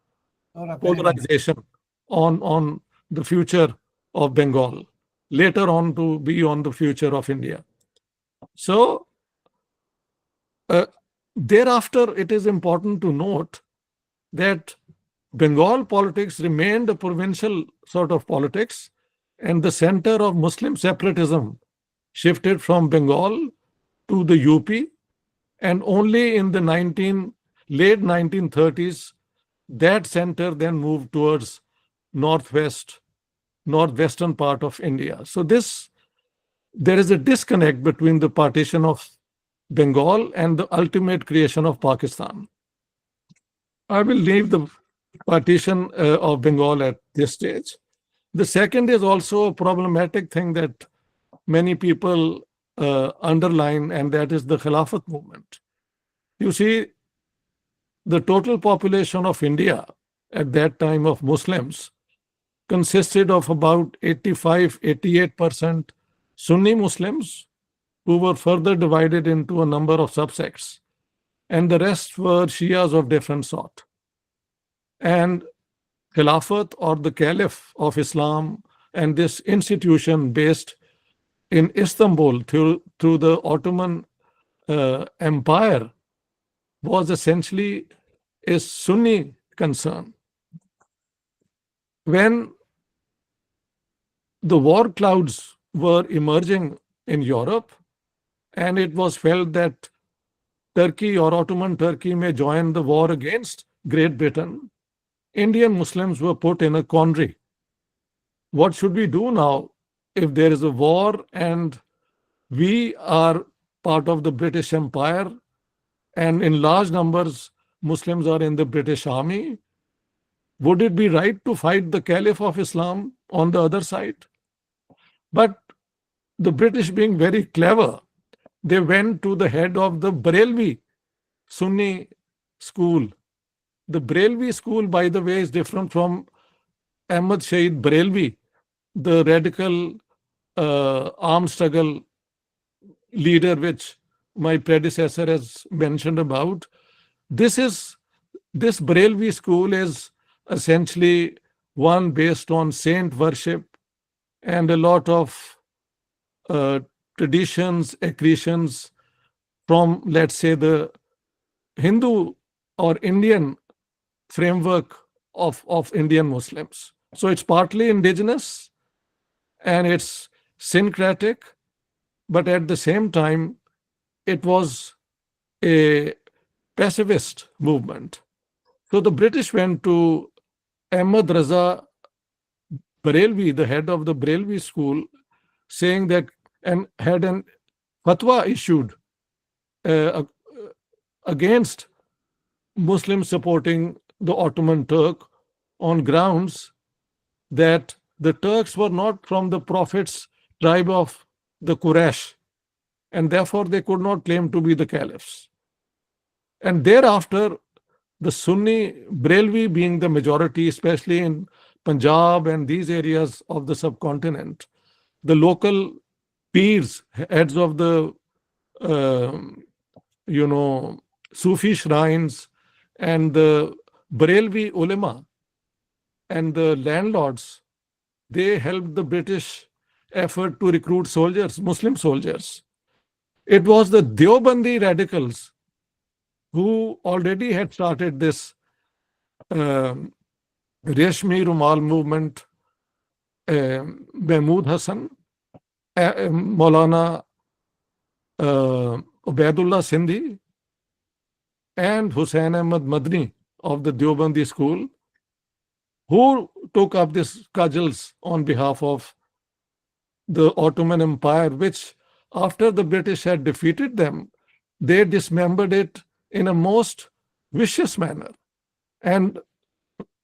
polarization on the future of Bengal, later on to be on the future of India. So thereafter, it is important to note that Bengal politics remained a provincial sort of politics, and the center of Muslim separatism shifted from Bengal to the UP, and only in the late 1930s, that center then moved towards northwestern part of India. So there is a disconnect between the partition of Bengal and the ultimate creation of Pakistan. I will leave the partition of Bengal at this stage. The second is also a problematic thing that many people underline, and that is the Khilafat movement. You see, the total population of India at that time of Muslims consisted of about 85-88% Sunni Muslims, who were further divided into a number of subsects, and the rest were Shias of different sort. And Khilafat, or the Caliph of Islam, and this institution based in Istanbul through the Ottoman Empire, was essentially a Sunni concern. When the war clouds were emerging in Europe, and it was felt that Turkey or Ottoman Turkey may join the war against Great Britain, Indian Muslims were put in a quandary. What should we do now if there is a war and we are part of the British Empire, and in large numbers Muslims are in the British Army? Would it be right to fight the Caliph of Islam on the other side? But the British, being very clever, they went to the head of the Barelvi Sunni school. The Barelvi school, by the way, is different from Ahmed Shahid Barelvi, the radical armed struggle leader which my predecessor has mentioned about. This Barelvi school is essentially one based on saint worship and a lot of traditions, accretions from, let's say, the Hindu or Indian framework of Indian Muslims. So it's partly indigenous and it's syncretic, but at the same time, it was a pacifist movement. So the British went to Ahmed Raza Barelvi, the head of the Barelvi school, saying that, and had an fatwa issued against Muslims supporting the Ottoman Turk on grounds that the Turks were not from the Prophet's tribe of the Quraysh, and therefore they could not claim to be the caliphs. And thereafter, the Sunni Barelvi, being the majority, especially in Punjab and these areas of the subcontinent, the local peers, heads of the Sufi shrines, and the Barelvi ulema and the landlords, they helped the British effort to recruit soldiers, Muslim soldiers. It was the Deobandi radicals who already had started this Reshmi Rumal movement, Mahmud Hassan, Maulana Ubaidullah Sindhi, and Hussain Ahmad Madni of the Deobandi school, who took up this cudgels on behalf of the Ottoman Empire, which, after the British had defeated them, they dismembered it in a most vicious manner. And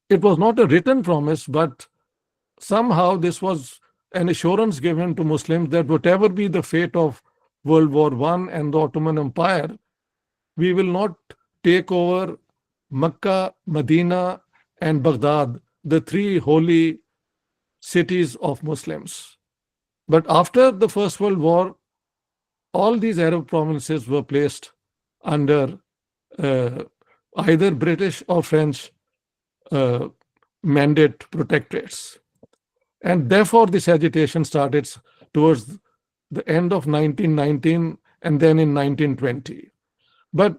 it was not a written promise, but somehow this was an assurance given to Muslims that whatever be the fate of World War I and the Ottoman Empire, we will not take over Mecca, Medina, and Baghdad, the three holy cities of Muslims. But after the First World War, all these Arab provinces were placed under either British or French mandate protectorates. And therefore, this agitation started towards the end of 1919 and then in 1920. But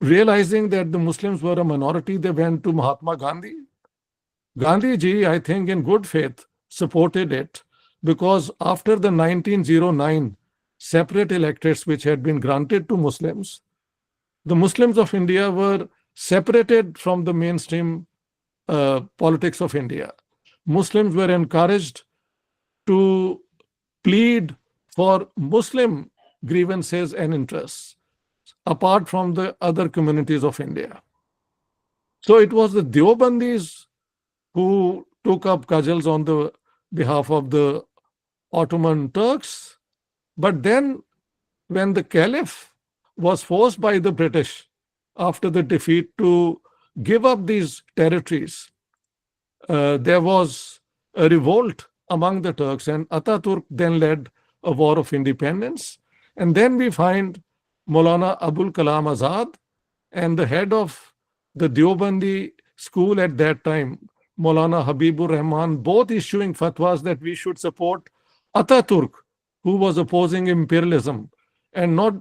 realizing that the Muslims were a minority, they went to Mahatma Gandhi. Gandhiji, I think, in good faith, supported it, because after the 1909 separate electorates which had been granted to Muslims, the Muslims of India were separated from the mainstream politics of India. Muslims were encouraged to plead for Muslim grievances and interests apart from the other communities of India. So it was the Deobandis who took up cudgels on the behalf of the Ottoman Turks. But then when the Caliph was forced by the British after the defeat to give up these territories. There was a revolt among the Turks, and Ataturk then led a war of independence. And then we find Maulana Abul Kalam Azad and the head of the Deobandi school at that time, Maulana Habibur Rahman, both issuing fatwas that we should support Ataturk, who was opposing imperialism, and not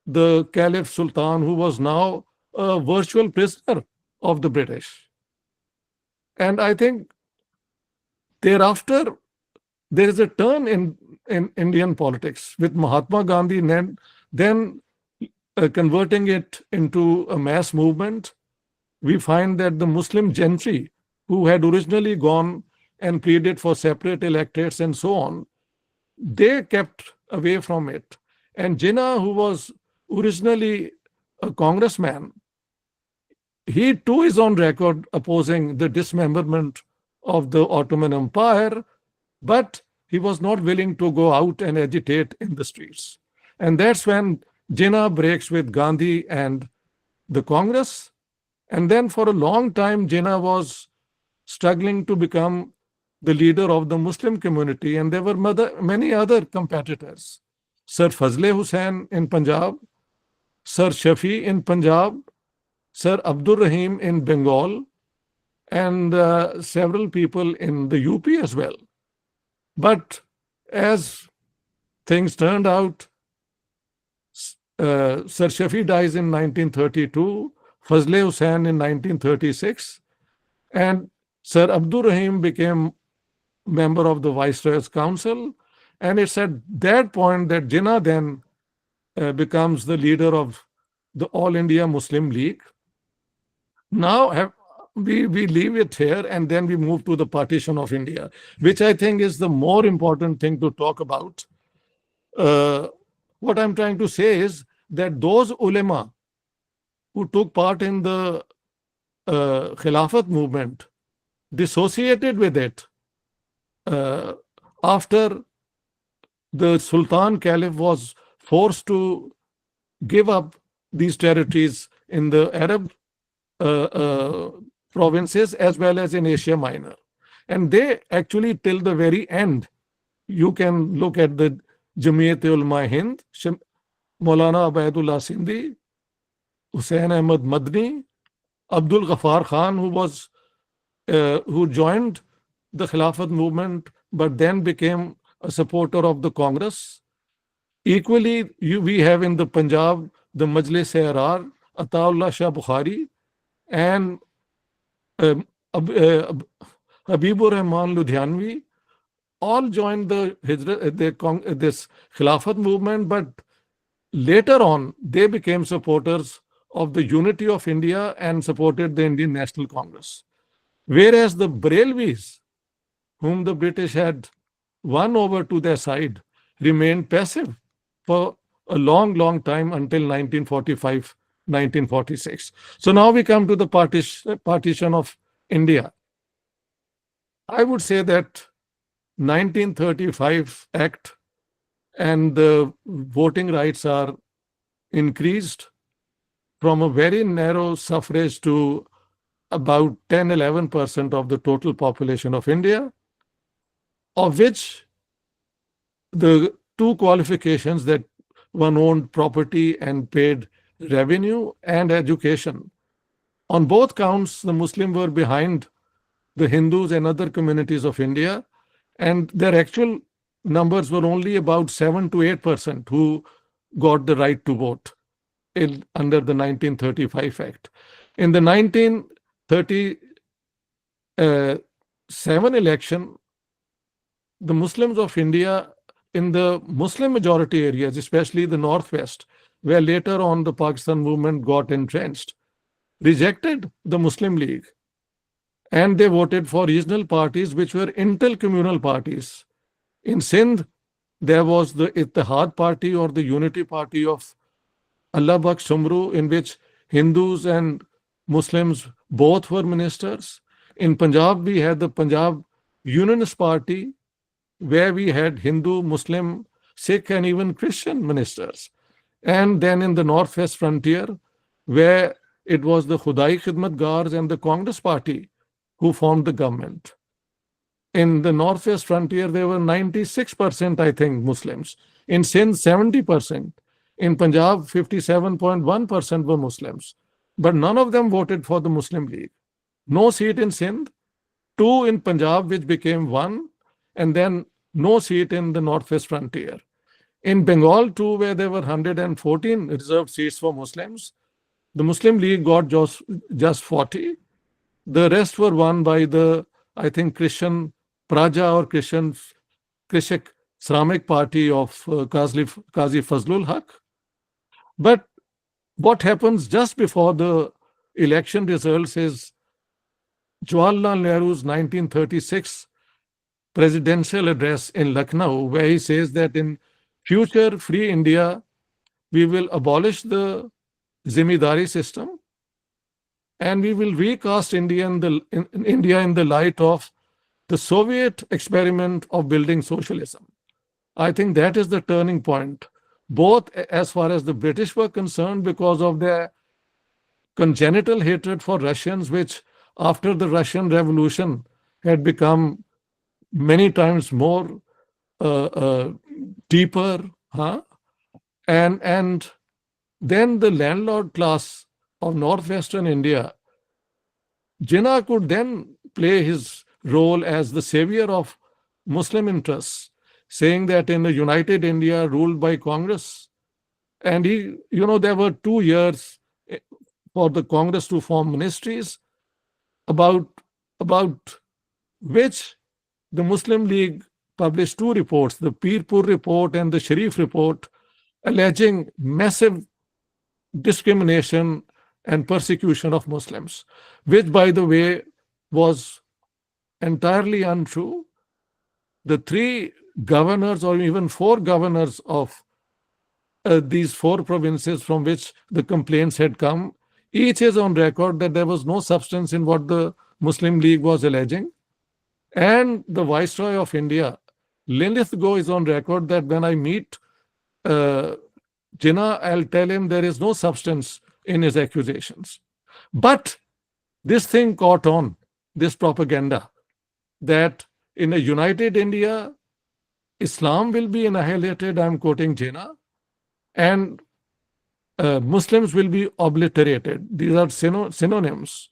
the Caliph Sultan, who was now a virtual prisoner of the British. And I think thereafter, there is a turn in Indian politics with Mahatma Gandhi then converting it into a mass movement. We find that the Muslim gentry, who had originally gone and pleaded for separate electorates and so on, they kept away from it. And Jinnah, who was originally a congressman, he too is on record opposing the dismemberment of the Ottoman Empire, but he was not willing to go out and agitate in the streets. And that's when Jinnah breaks with Gandhi and the Congress. And then for a long time, Jinnah was struggling to become the leader of the Muslim community. And there were many other competitors. Sir Fazle Hussain in Punjab, Sir Shafi in Punjab, Sir Abdul Rahim in Bengal, and several people in the UP as well. But as things turned out, Sir Shafi dies in 1932, Fazle Hussain in 1936, and Sir Abdul Rahim became member of the Viceroy's Council. And it's at that point that Jinnah then becomes the leader of the All India Muslim League. Now we leave it here and then we move to the partition of India, which I think is the more important thing to talk about. What I'm trying to say is that those ulema who took part in the Khilafat movement dissociated with it after the Sultan Caliph was forced to give up these territories in the Arab provinces as well as in Asia Minor. And they actually, till the very end, you can look at the Jamiat Ulama Hind, Maulana Ubaidullah Sindhi, Hussain Ahmed Madni, Abdul Ghaffar Khan, who joined the Khilafat movement but then became a supporter of the Congress. Equally, we have in the Punjab the Majlis-e-Ahrar, Ataullah Shah Bukhari, and Habibur Rahman Ludhianvi, all joined this Khilafat movement, but later on they became supporters of the unity of India and supported the Indian National Congress. Whereas the Barelvis, whom the British had won over to their side, remained passive for a long, long time until 1945, 1946. So now we come to the partition of India. I would say that 1935 Act and the voting rights are increased from a very narrow suffrage to about 10-11% of the total population of India, of which the two qualifications that one owned property and paid revenue and education. On both counts, the Muslims were behind the Hindus and other communities of India, and their actual numbers were only about 7 to 8% who got the right to vote under the 1935 Act. In the 1937 election, the Muslims of India in the Muslim majority areas, especially the Northwest, where later on the Pakistan movement got entrenched, rejected the Muslim League. And they voted for regional parties which were intercommunal parties. In Sindh, there was the Ittihad Party or the Unity Party of Allah Baksh Sumru, in which Hindus and Muslims both were ministers. In Punjab, we had the Punjab Unionist Party, where we had Hindu, Muslim, Sikh, and even Christian ministers. And then in the Northwest frontier, where it was the Khudai Khidmat Gars and the Congress Party who formed the government. In the northwest frontier, there were 96%, I think, Muslims. In Sindh, 70%. In Punjab, 57.1% were Muslims. But none of them voted for the Muslim League. No seat in Sindh, 2 in Punjab, which became 1, and then no seat in the northwest frontier. In Bengal, too, where there were 114 reserved seats for Muslims, the Muslim League got just 40. The rest were won by the, I think, Christian Praja or Christian Krishak Shramik Party of Qazi Fazlul Haq. But what happens just before the election results is Jawaharlal Nehru's 1936 presidential address in Lucknow, where he says that in future free India, we will abolish the Zimidari system and we will recast India in the light of the Soviet experiment of building socialism. I think that is the turning point, both as far as the British were concerned because of their congenital hatred for Russians, which after the Russian Revolution had become many times more deeper, and then the landlord class of northwestern India. Jinnah could then play his role as the savior of Muslim interests, saying that in a united India ruled by Congress, and there were 2 years for the Congress to form ministries, about which the Muslim League published 2 reports, the Pirpur report and the Sharif report, alleging massive discrimination and persecution of Muslims, which, by the way, was entirely untrue. The 3 governors or even 4 governors of these 4 provinces from which the complaints had come, each is on record that there was no substance in what the Muslim League was alleging. And the Viceroy of India, Linlithgow, is on record that when I meet Jinnah, I'll tell him there is no substance in his accusations. But this thing caught on, this propaganda, that in a united India, Islam will be annihilated, I'm quoting Jinnah, and Muslims will be obliterated. These are synonyms.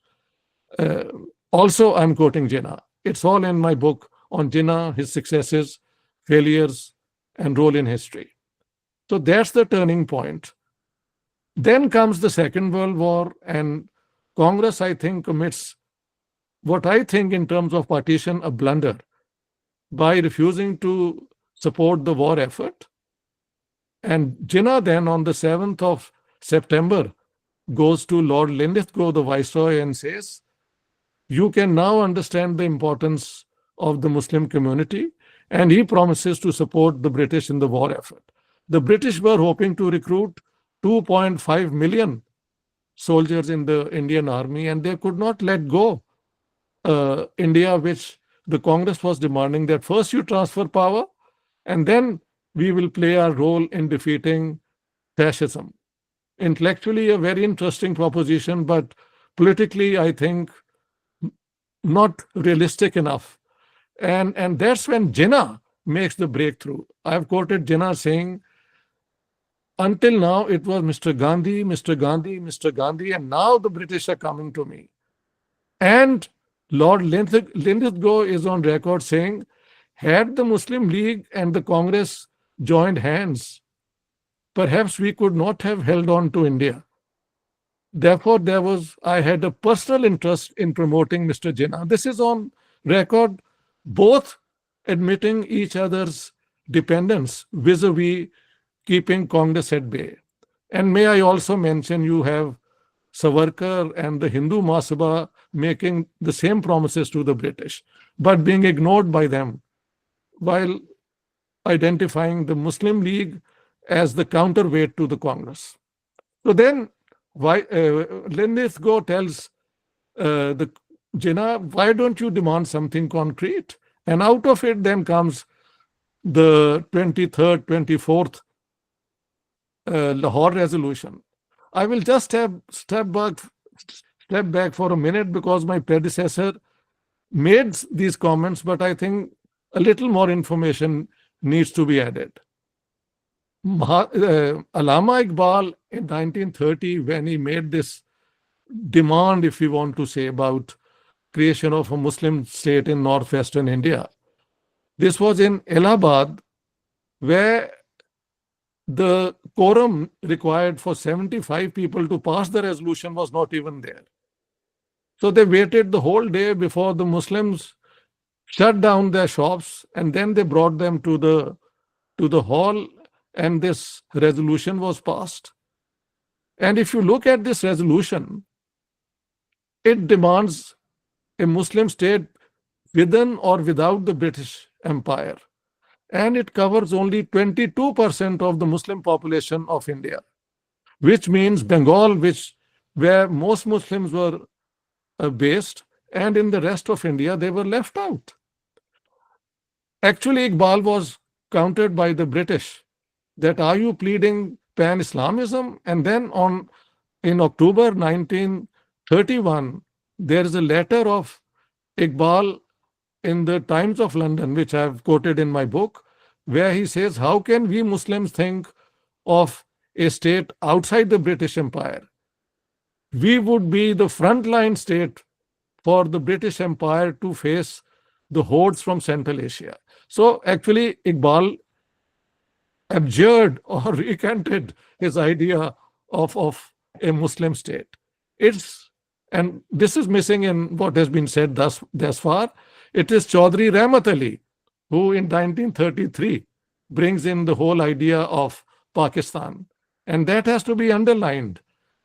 Also, I'm quoting Jinnah. It's all in my book on Jinnah, his successes, failures, and role in history. So that's the turning point. Then comes the Second World War, and Congress, I think, commits what I think in terms of partition, a blunder by refusing to support the war effort. And Jinnah then on the 7th of September goes to Lord Linlithgow, the Viceroy, and says, you can now understand the importance of the Muslim community, and he promises to support the British in the war effort. The British were hoping to recruit 2.5 million soldiers in the Indian army, and they could not let go India, which the Congress was demanding that first you transfer power, and then we will play our role in defeating fascism. Intellectually, a very interesting proposition, but politically, I think, not realistic enough. And that's when Jinnah makes the breakthrough. I've quoted Jinnah saying, until now, it was Mr. Gandhi, Mr. Gandhi, Mr. Gandhi, and now the British are coming to me. And Lord Linlithgow is on record saying, had the Muslim League and the Congress joined hands, perhaps we could not have held on to India. Therefore, I had a personal interest in promoting Mr. Jinnah. This is on record, both admitting each other's dependence vis-a-vis keeping Congress at bay. And may I also mention, you have Savarkar and the Hindu Mahasabha making the same promises to the British, but being ignored by them, while identifying the Muslim League as the counterweight to the Congress. So then Linlithgow tells the Jinnah, why don't you demand something concrete? And out of it then comes the 23rd, 24th Lahore resolution. I will just step back for a minute because my predecessor made these comments, but I think a little more information needs to be added. Allama Iqbal in 1930, when he made this demand, if we want to say, about creation of a Muslim state in northwestern India, this was in Allahabad, where the quorum required for 75 people to pass the resolution was not even there. So they waited the whole day before the Muslims shut down their shops, and then they brought them to the hall, and this resolution was passed. And if you look at this resolution, it demands a Muslim state within or without the British Empire. And it covers only 22% of the Muslim population of India, which means Bengal, where most Muslims were based, and in the rest of India, they were left out. Actually, Iqbal was countered by the British that are you pleading pan-Islamism? And then in October 1931, there is a letter of Iqbal in the Times of London, which I've quoted in my book, where he says, how can we Muslims think of a state outside the British Empire? We would be the frontline state for the British Empire to face the hordes from Central Asia. So actually, Iqbal abjured or recanted his idea of a Muslim state. And this is missing in what has been said thus far. It is Chaudhry Rahmat Ali who in 1933 brings in the whole idea of Pakistan. And that has to be underlined,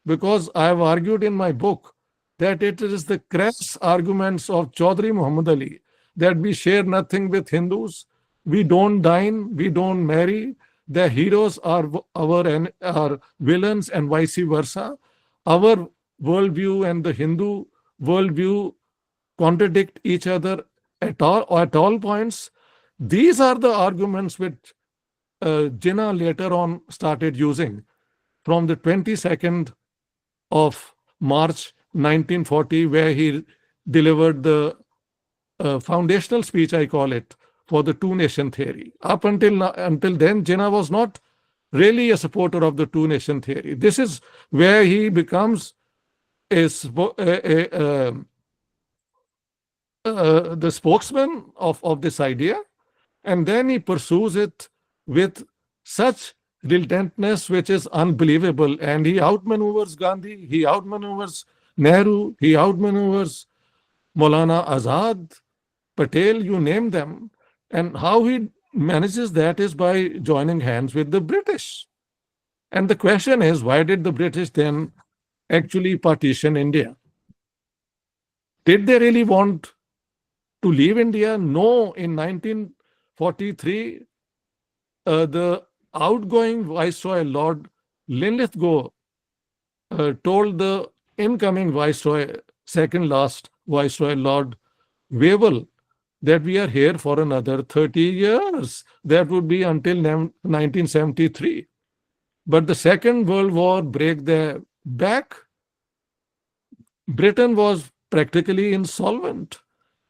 because I have argued in my book that it is the crass arguments of Chaudhry Muhammad Ali that we share nothing with Hindus, we don't dine, we don't marry, the heroes are our villains, and vice versa. Our worldview and the Hindu worldview contradict each other at all points. These are the arguments which Jinnah later on started using from the 22nd of March 1940, where he delivered the foundational speech, I call it, for the two-nation theory. Up until then, Jinnah was not really a supporter of the two-nation theory. This is where he becomes the spokesman of this idea, and then he pursues it with such relentlessness which is unbelievable, and he outmaneuvers Gandhi, he outmaneuvers Nehru, he outmaneuvers Maulana Azad, Patel, you name them. And how he manages that is by joining hands with the British. And the question is, why did the British then actually partition India? Did they really want to leave India? No. In 1943, the outgoing Viceroy, Lord Linlithgow, told the incoming Viceroy, second last Viceroy, Lord Wavell, that we are here for another 30 years. That would be until 1973. But the Second World War broke their back. Britain was practically insolvent,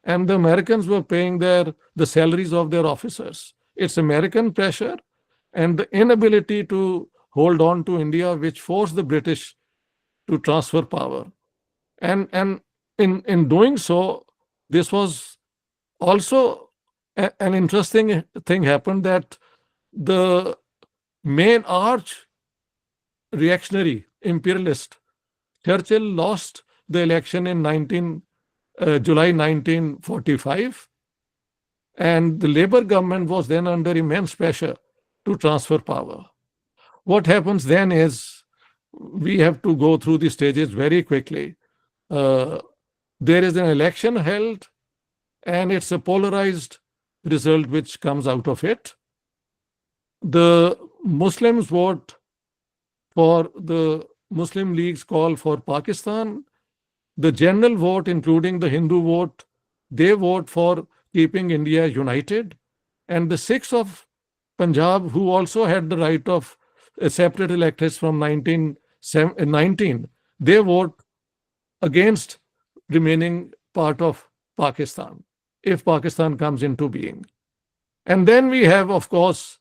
and the Americans were paying the salaries of their officers. It's American pressure and the inability to hold on to India which forced the British to transfer power. And in doing so, this was also an interesting thing happened, that the main arch reactionary imperialist Churchill lost the election in July 1945, and the Labour government was then under immense pressure to transfer power. What happens then is, we have to go through the stages very quickly. There is an election held, and it's a polarized result which comes out of it. The Muslims vote for the Muslim League's call for Pakistan. The general vote, including the Hindu vote, they vote for keeping India united. And the Sikhs of Punjab, who also had the right of a separate electors from 19, they vote against remaining part of Pakistan if Pakistan comes into being. And then we have, of course,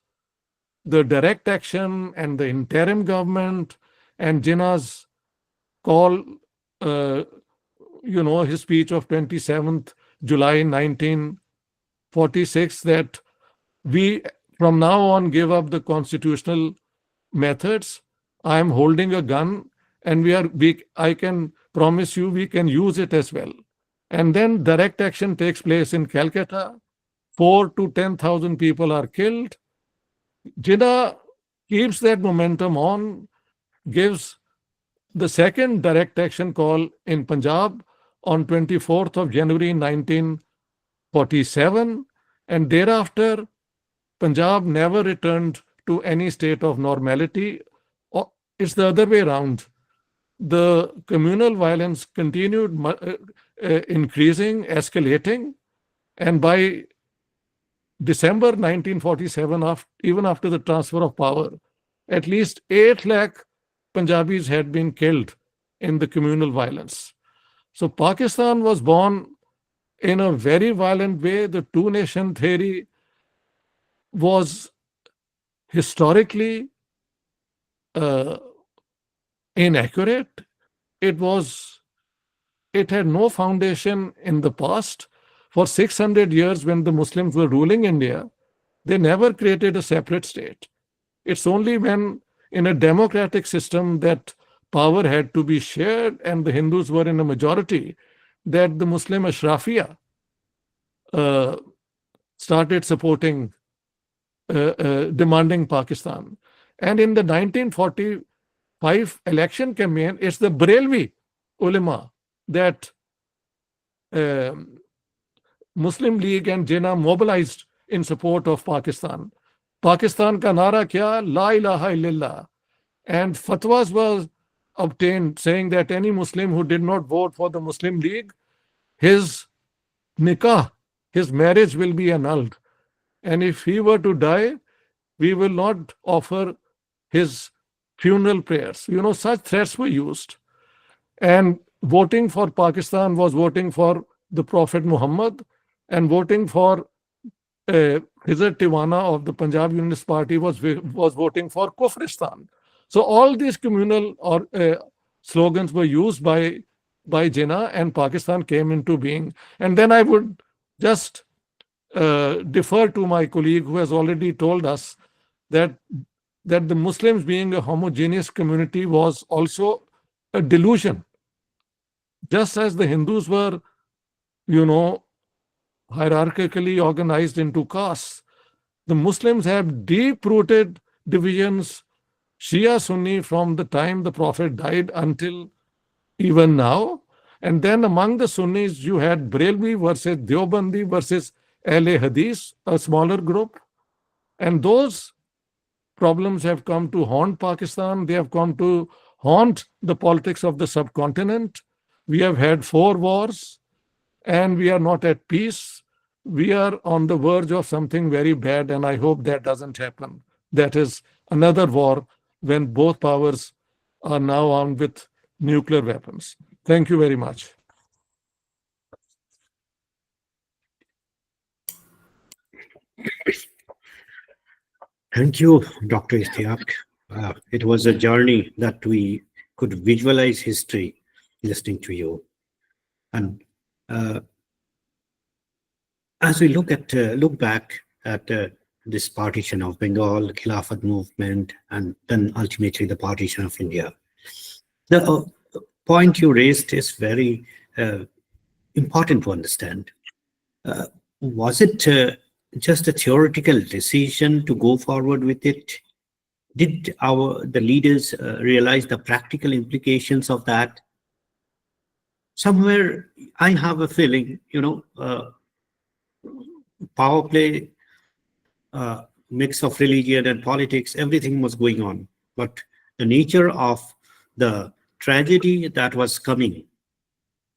the direct action and the interim government and Jinnah's call, his speech of 27th July 1946, that we from now on give up the constitutional methods. I am holding a gun, and I can promise you we can use it as well. And then direct action takes place in Calcutta. 4,000 to 10,000 people are killed. Jinnah keeps that momentum on, gives the second direct action call in Punjab on 24th of January 1947, and thereafter Punjab never returned to any state of normality. It's the other way around. The communal violence continued increasing, escalating, and by December 1947, even after the transfer of power, at least 8 lakh Punjabis had been killed in the communal violence. So Pakistan was born in a very violent way. The two-nation theory was historically inaccurate. It had no foundation in the past. For 600 years, when the Muslims were ruling India, they never created a separate state. It's only when in a democratic system that power had to be shared and the Hindus were in a majority that the Muslim Ashrafia started supporting, demanding Pakistan. And in the 1945 election campaign, it's the Barelvi ulama that Muslim League and Jinnah mobilized in support of Pakistan. Pakistan ka nara kya? La ilaha illallah. And fatwas was obtained saying that any Muslim who did not vote for the Muslim League, his nikah, his marriage will be annulled. And if he were to die, we will not offer his funeral prayers. Such threats were used. And voting for Pakistan was voting for the Prophet Muhammad, and voting for Khizr Tiwana of the Punjab Unionist Party was voting for Kufristan. So all these communal slogans were used by Jinnah, and Pakistan came into being. And then I would just defer to my colleague who has already told us that the Muslims being a homogeneous community was also a delusion. Just as the Hindus were, hierarchically organized into castes, the Muslims have deep-rooted divisions, Shia Sunni, from the time the Prophet died until even now. And then among the Sunnis, you had Barelvi versus Deobandi versus Ahle Hadith, a smaller group. And those problems have come to haunt Pakistan. They have come to haunt the politics of the subcontinent. We have had 4 wars, and we are not at peace. We are on the verge of something very bad, and I hope that doesn't happen. That is another war when both powers are now armed with nuclear weapons. Thank you very much. Thank you, Dr. Ishtiaq. It was a journey that we could visualize history listening to you. And as we look back at this partition of Bengal, the Khilafat movement, and then ultimately the partition of India, the point you raised is very important to understand. Was it just a theoretical decision to go forward with it? Did the leaders realize the practical implications of that? Somewhere I have a feeling, power play, mix of religion and politics, everything was going on. But the nature of the tragedy that was coming,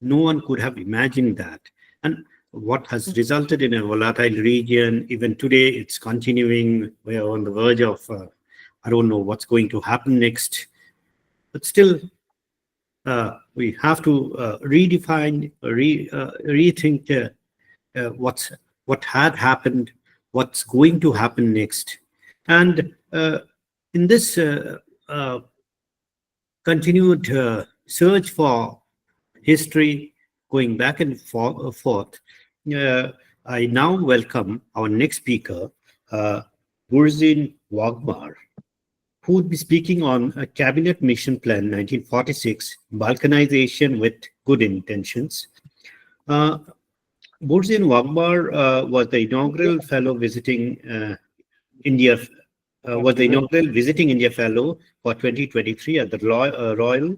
no one could have imagined that. And what has resulted in a volatile region, even today it's continuing. We are on the verge of, I don't know what's going to happen next. but still we have to redefine, rethink what had happened, what's going to happen next. And in this continued search for history, going back and forth, I now welcome our next speaker, Burzin Wagmar, who would be speaking on a Cabinet Mission Plan 1946, Balkanization with Good Intentions. Burzin Wagmar was the inaugural fellow visiting India, Fellow for 2023 at the Royal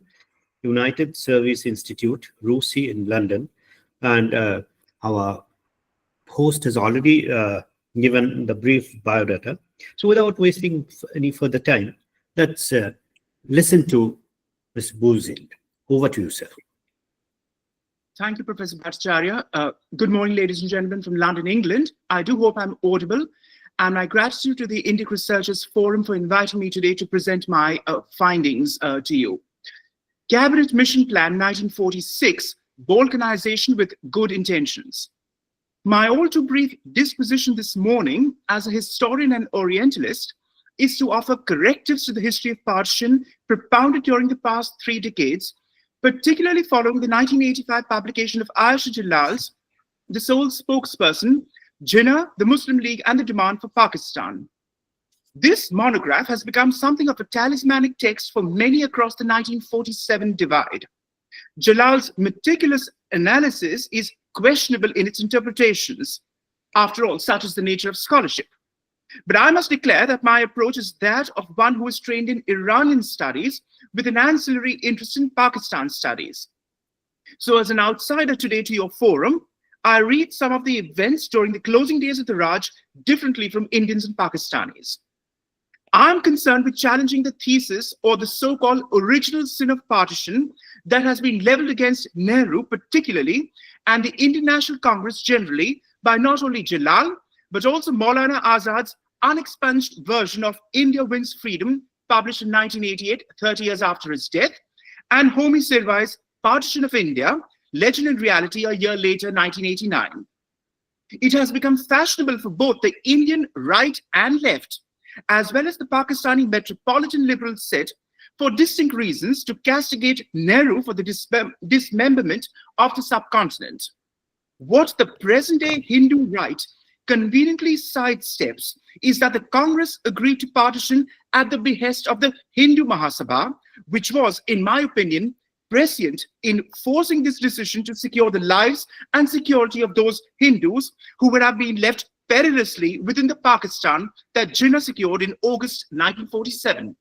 United Service Institute, RUSI, in London. And our host has already given the brief biodata. So without wasting any further time, let's listen to Ms. Burzin. Over to you, sir. Thank you, Professor Bhattacharjee. Good morning, ladies and gentlemen from London, England. I do hope I'm audible. And my gratitude to the Indic Researchers Forum for inviting me today to present my findings to you. Cabinet Mission Plan 1946, Balkanization with Good Intentions. My all too brief disposition this morning as a historian and Orientalist is to offer correctives to the history of partition propounded during the past 3 decades, particularly following the 1985 publication of Ayesha Jalal's The Sole Spokesperson, Jinnah, the Muslim League and the Demand for Pakistan. This monograph has become something of a talismanic text for many across the 1947 divide. Jalal's meticulous analysis is questionable in its interpretations. After all, such is the nature of scholarship. But I must declare that my approach is that of one who is trained in Iranian studies with an ancillary interest in Pakistan studies. So as an outsider today to your forum, I read some of the events during the closing days of the Raj differently from Indians and Pakistanis. I'm concerned with challenging the thesis or the so-called original sin of partition that has been leveled against Nehru particularly and the Indian National Congress generally by not only Jalal, but also Maulana Azad's unexpunged version of India Wins Freedom, published in 1988, 30 years after his death, and Homi Silvai's Partition of India, Legend and Reality, a year later, 1989. It has become fashionable for both the Indian right and left, as well as the Pakistani metropolitan liberal set, for distinct reasons, to castigate Nehru for the dismemberment of the subcontinent. What the present-day Hindu right conveniently sidesteps is that the Congress agreed to partition at the behest of the Hindu Mahasabha, which was, in my opinion, prescient in forcing this decision to secure the lives and security of those Hindus who would have been left perilously within the Pakistan that Jinnah secured in August 1947.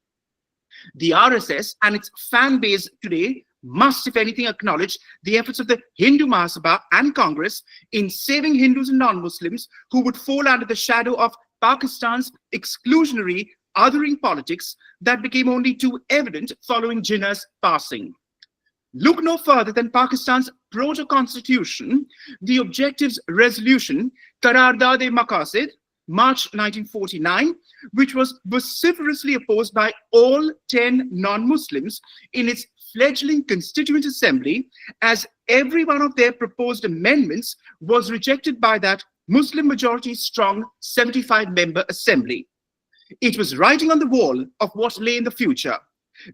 The RSS and its fan base today must, if anything, acknowledge the efforts of the Hindu Mahasabha and Congress in saving Hindus and non-Muslims who would fall under the shadow of Pakistan's exclusionary othering politics that became only too evident following Jinnah's passing. Look no further than Pakistan's proto-constitution, the Objectives Resolution, Qaraardad-e-Maqasid, March 1949, which was vociferously opposed by all 10 non-Muslims in its fledgling Constituent Assembly, as every one of their proposed amendments was rejected by that Muslim majority-strong 75-member assembly. It was writing on the wall of what lay in the future.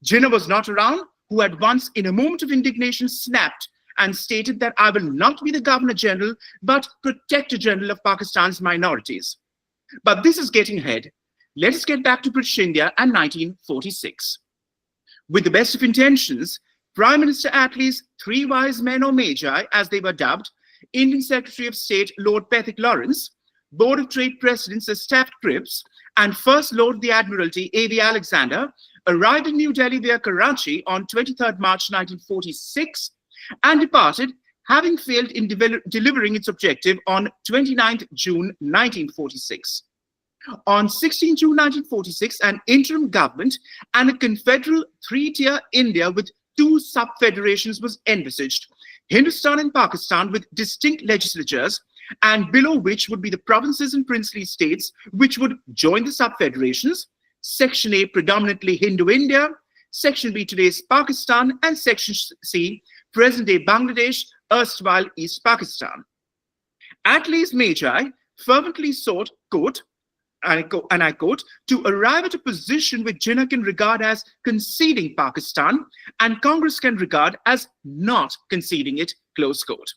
Jinnah was not around, who had once, in a moment of indignation, snapped and stated that I will not be the Governor General, but Protector General of Pakistan's minorities. But this is getting ahead. Let us get back to British India and 1946. With the best of intentions, Prime Minister Attlee's 3 wise men or magi, as they were dubbed, Indian Secretary of State Lord Pethick Lawrence, Board of Trade President Sir Stafford Cripps, and First Lord of the Admiralty A.V. Alexander arrived in New Delhi via Karachi on 23rd March 1946 and departed, having failed in delivering its objective on 29th June 1946. On 16 June 1946, an interim government and a confederal 3-tier India with 2 sub-federations was envisaged, Hindustan and Pakistan with distinct legislatures, and below which would be the provinces and princely states which would join the sub-federations, Section A predominantly Hindu India, Section B, today's Pakistan, and Section C, present-day Bangladesh, erstwhile East Pakistan. Attlee's Magi fervently sought, quote, and I quote, to arrive at a position which Jinnah can regard as conceding Pakistan and Congress can regard as not conceding it, close quote.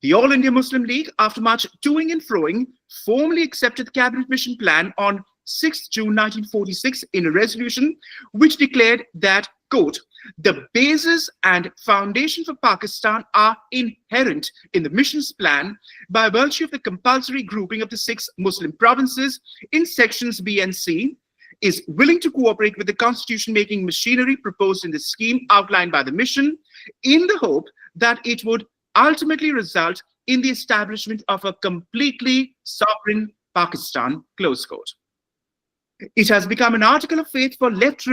The All India Muslim League, after much toing and froing, formally accepted the Cabinet Mission Plan on 6 June 1946 in a resolution which declared that, quote, the basis and foundation for Pakistan are inherent in the mission's plan by virtue of the compulsory grouping of the 6 Muslim provinces in sections B and C, is willing to cooperate with the constitution-making machinery proposed in the scheme outlined by the mission in the hope that it would ultimately result in the establishment of a completely sovereign Pakistan, close quote. It has become an article of faith for left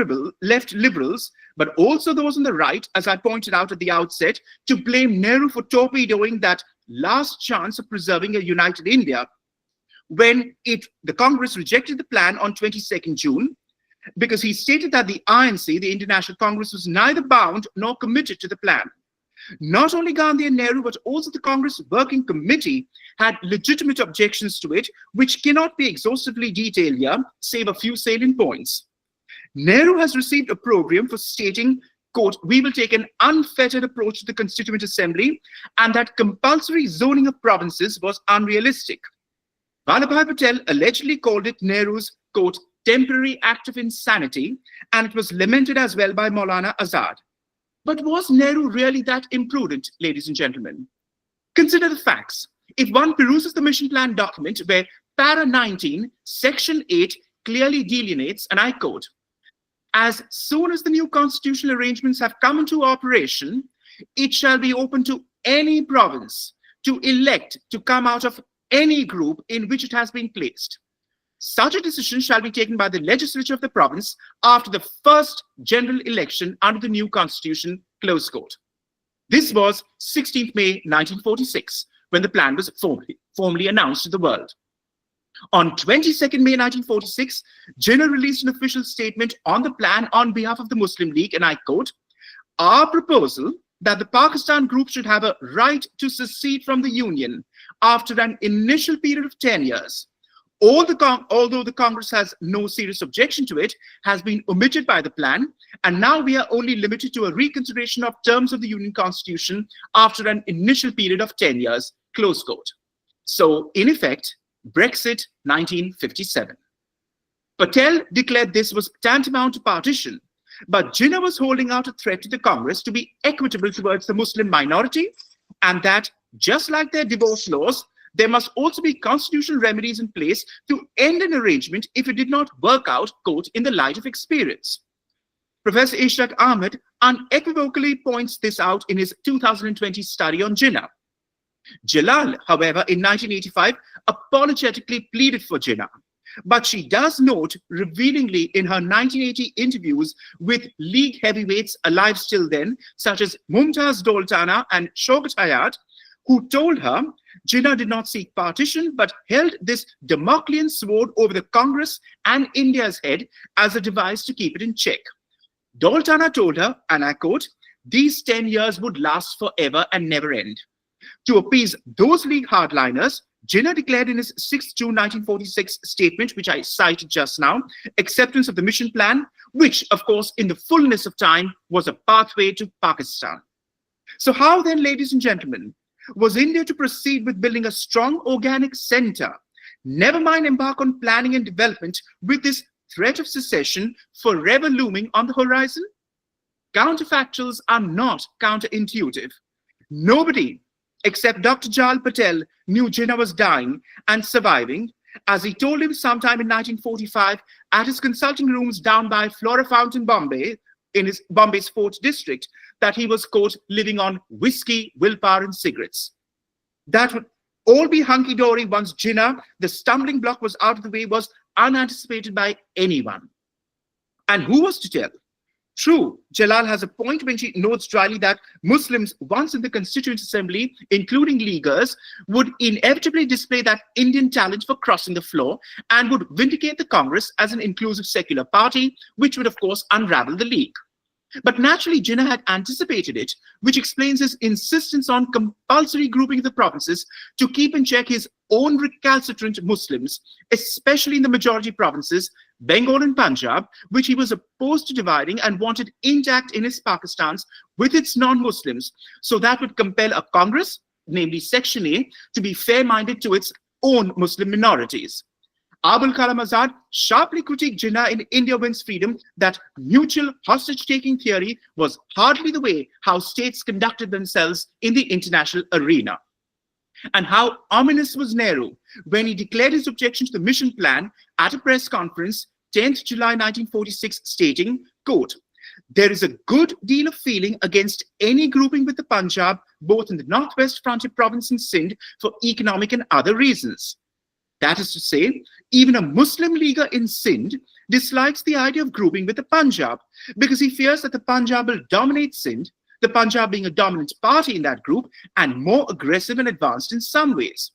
liberals, but also those on the right, as I pointed out at the outset, to blame Nehru for torpedoing that last chance of preserving a united India when the Congress rejected the plan on 22nd June, because he stated that the INC, the Indian National Congress, was neither bound nor committed to the plan. Not only Gandhi and Nehru, but also the Congress Working Committee had legitimate objections to it, which cannot be exhaustively detailed here, save a few salient points. Nehru has received opprobrium for stating, quote, we will take an unfettered approach to the Constituent Assembly, and that compulsory zoning of provinces was unrealistic. Vallabhbhai Patel allegedly called it Nehru's, quote, temporary act of insanity, and it was lamented as well by Maulana Azad. But was Nehru really that imprudent, ladies and gentlemen? Consider the facts. If one peruses the mission plan document where para 19, section 8 clearly delineates, and I quote, as soon as the new constitutional arrangements have come into operation, it shall be open to any province to elect to come out of any group in which it has been placed. Such a decision shall be taken by the legislature of the province after the first general election under the new constitution, close quote. This was 16th May 1946, when the plan was formally announced to the world. On 22nd May 1946, Jinnah released an official statement on the plan on behalf of the Muslim League, and I quote, our proposal that the Pakistan group should have a right to secede from the Union after an initial period of 10 years, although the Congress has no serious objection to it, has been omitted by the plan, and now we are only limited to a reconsideration of terms of the Union Constitution after an initial period of 10 years, close quote. So, in effect, Brexit 1957. Patel declared this was tantamount to partition, but Jinnah was holding out a threat to the Congress to be equitable towards the Muslim minority, and that, just like their divorce laws, there must also be constitutional remedies in place to end an arrangement if it did not work out, quote, in the light of experience. Professor Ishtiaq Ahmed unequivocally points this out in his 2020 study on Jinnah. Jalal, however, in 1985, apologetically pleaded for Jinnah. But she does note revealingly in her 1980 interviews with League heavyweights alive still then, such as Mumtaz Doltana and Shaukat Hayat, who told her Jinnah did not seek partition, but held this Damoclean sword over the Congress and India's head as a device to keep it in check. Doltana told her, and I quote, these 10 years would last forever and never end. To appease those League hardliners, Jinnah declared in his 6 June 1946 statement, which I cited just now, acceptance of the mission plan, which, of course, in the fullness of time, was a pathway to Pakistan. So how then, ladies and gentlemen, was India to proceed with building a strong organic center, never mind embark on planning and development with this threat of secession forever looming on the horizon? Counterfactuals are not counterintuitive. Nobody except Dr. Jal Patel knew Jinnah was dying and surviving, as he told him sometime in 1945 at his consulting rooms down by Flora Fountain, Bombay, in his Bombay's 4th district, that he was, quote, living on whiskey, willpower, and cigarettes. That would all be hunky-dory once Jinnah, the stumbling block, was out of the way, was unanticipated by anyone. And who was to tell? True, Jalal has a point when she notes dryly that Muslims, once in the Constituent Assembly, including Leaguers, would inevitably display that Indian talent for crossing the floor and would vindicate the Congress as an inclusive secular party, which would, of course, unravel the League. But naturally, Jinnah had anticipated it, which explains his insistence on compulsory grouping of the provinces to keep in check his own recalcitrant Muslims, especially in the majority provinces, Bengal and Punjab, which he was opposed to dividing and wanted intact in his Pakistans with its non-Muslims, so that would compel a Congress, namely Section A, to be fair-minded to its own Muslim minorities. Abul Kalam Azad sharply critiqued Jinnah in India Wins Freedom that mutual hostage-taking theory was hardly the way how states conducted themselves in the international arena. And how ominous was Nehru when he declared his objection to the mission plan at a press conference 10th July 1946, stating, quote, "There is a good deal of feeling against any grouping with the Punjab, both in the Northwest Frontier Province and Sindh, for economic and other reasons." That is to say, even a Muslim leaguer in Sindh dislikes the idea of grouping with the Punjab because he fears that the Punjab will dominate Sindh, the Punjab being a dominant party in that group and more aggressive and advanced in some ways.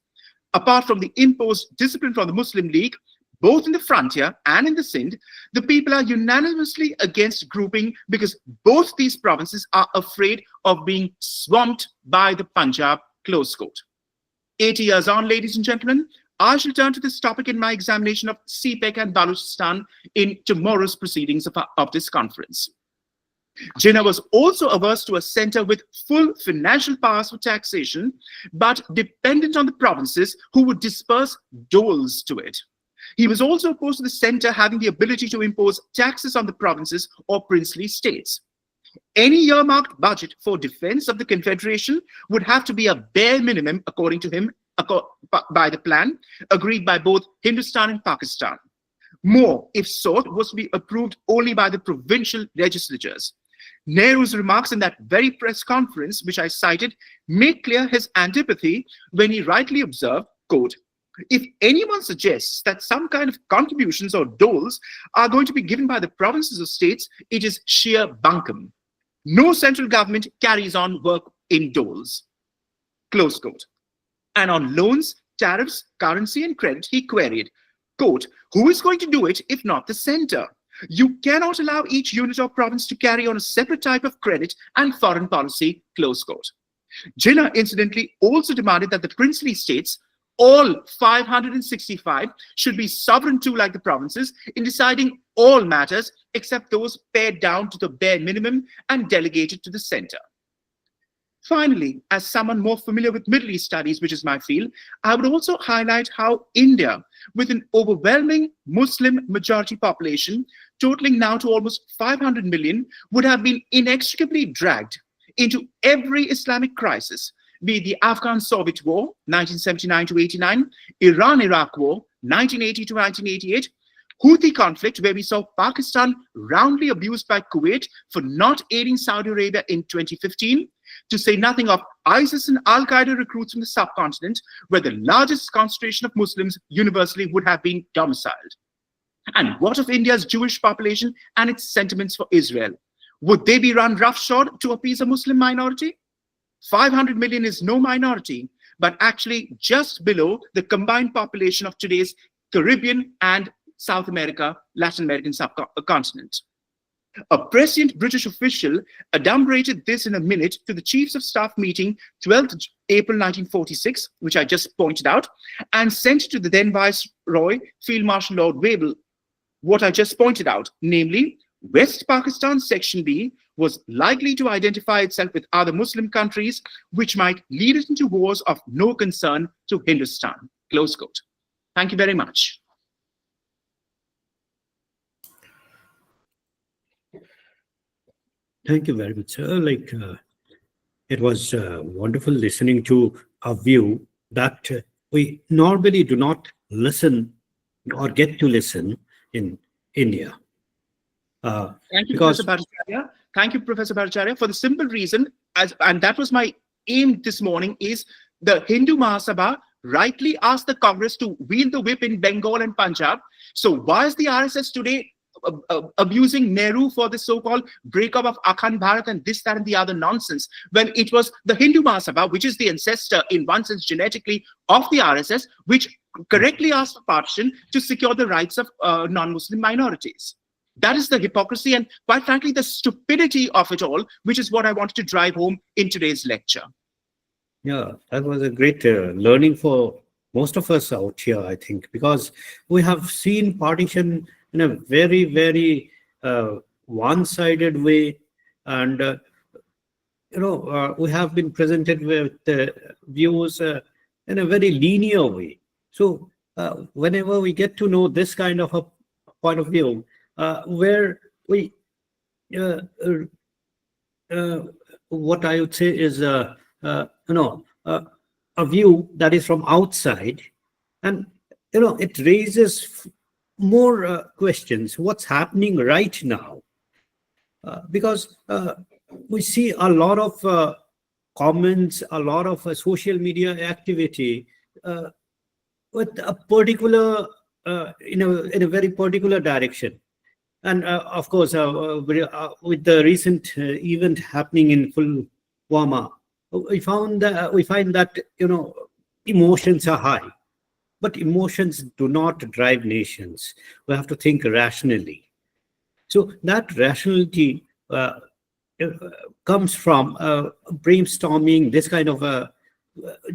Apart from the imposed discipline from the Muslim League, both in the frontier and in the Sindh, the people are unanimously against grouping because both these provinces are afraid of being swamped by the Punjab, close quote. 80 years on, ladies and gentlemen, I shall turn to this topic in my examination of CPEC and Balochistan in tomorrow's proceedings of this conference. Jinnah was also averse to a center with full financial powers for taxation, but dependent on the provinces who would disperse doles to it. He was also opposed to the center having the ability to impose taxes on the provinces or princely states. Any earmarked budget for defense of the Confederation would have to be a bare minimum, according to him, by the plan agreed by both Hindustan and Pakistan. More, if sought, was to be approved only by the provincial legislatures. Nehru's remarks in that very press conference, which I cited, make clear his antipathy when he rightly observed, quote, "If anyone suggests that some kind of contributions or doles are going to be given by the provinces or states, it is sheer bunkum. No central government carries on work in doles." Close quote. And on loans, tariffs, currency, and credit, he queried, quote, "Who is going to do it if not the center? You cannot allow each unit or province to carry on a separate type of credit and foreign policy," close quote. Jinnah, incidentally, also demanded that the princely states, all 565, should be sovereign too, like the provinces, in deciding all matters except those pared down to the bare minimum and delegated to the center. Finally, as someone more familiar with Middle East studies, which is my field, I would also highlight how India, with an overwhelming Muslim majority population, totaling now to almost 500 million, would have been inextricably dragged into every Islamic crisis, be it the Afghan-Soviet War, 1979 to 89, Iran-Iraq War, 1980 to 1988, Houthi conflict, where we saw Pakistan roundly abused by Kuwait for not aiding Saudi Arabia in 2015, to say nothing of ISIS and Al-Qaeda recruits from the subcontinent, where the largest concentration of Muslims universally would have been domiciled. And what of India's Jewish population and its sentiments for Israel? Would they be run roughshod to appease a Muslim minority? 500 million is no minority, but actually just below the combined population of today's Caribbean and South America, Latin American subcontinent. A prescient British official adumbrated this in a minute to the Chiefs of Staff meeting 12th April 1946, which I just pointed out, and sent to the then Viceroy, Field Marshal Lord Wavell, what I just pointed out, namely, West Pakistan Section B was likely to identify itself with other Muslim countries, which might lead it into wars of no concern to Hindustan. Close quote. Thank you very much. Thank you very much, sir. It was wonderful listening to a view that we normally do not listen or get to listen in India. Thank you, Professor Bhattacharjee. Thank you, Professor Bhattacharjee, for the simple reason, and that was my aim this morning, is the Hindu Mahasabha rightly asked the Congress to wield the whip in Bengal and Punjab. So why is the RSS today abusing Nehru for the so-called breakup of Akhand Bharat and this, that, and the other nonsense, when it was the Hindu Mahasabha, which is the ancestor in one sense genetically of the RSS, which correctly asked for partition to secure the rights of non-Muslim minorities? That is the hypocrisy and, quite frankly, the stupidity of it all, which is what I wanted to drive home in today's lecture. Yeah, that was a great learning for most of us out here, I think, because we have seen partition in a very, very one-sided way, and we have been presented with views in a very linear way. So whenever we get to know this kind of a point of view, where we what I would say is a view that is from outside, and it raises more questions. What's happening right now? Because we see a lot of comments, a lot of social media activity with a particular, in a very particular direction. And of course, with the recent event happening in Pulwama, we find that emotions are high, but emotions do not drive nations. We have to think rationally. So that rationality comes from brainstorming, this kind of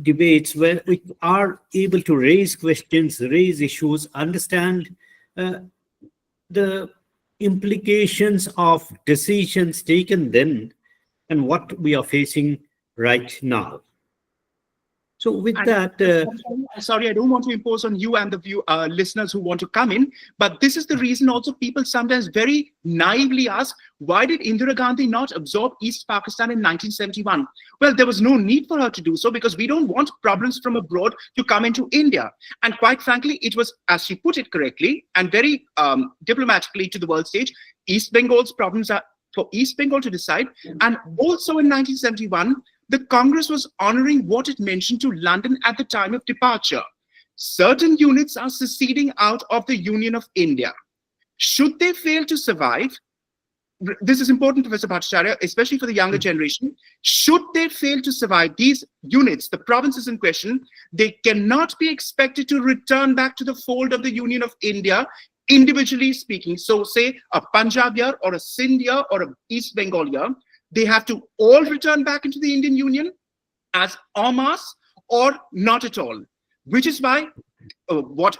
debates where we are able to raise questions, raise issues, understand the implications of decisions taken then and what we are facing right now. So with that, sorry, I don't want to impose on you and the listeners who want to come in, but this is the reason also people sometimes very naively ask, why did Indira Gandhi not absorb East Pakistan in 1971? Well, there was no need for her to do so because we don't want problems from abroad to come into India. And quite frankly, it was, as she put it correctly and very diplomatically to the world stage, East Bengal's problems are for East Bengal to decide. And also in 1971, the Congress was honoring what it mentioned to London at the time of departure. Certain units are seceding out of the Union of India. Should they fail to survive, this is important, Professor Bhattacharjee, especially for the younger generation, should they fail to survive, these units, the provinces in question, they cannot be expected to return back to the fold of the Union of India, individually speaking. So say a Punjab here or a Sindh here or a East Bengal here, they have to all return back into the Indian Union as en masse or not at all, which is why what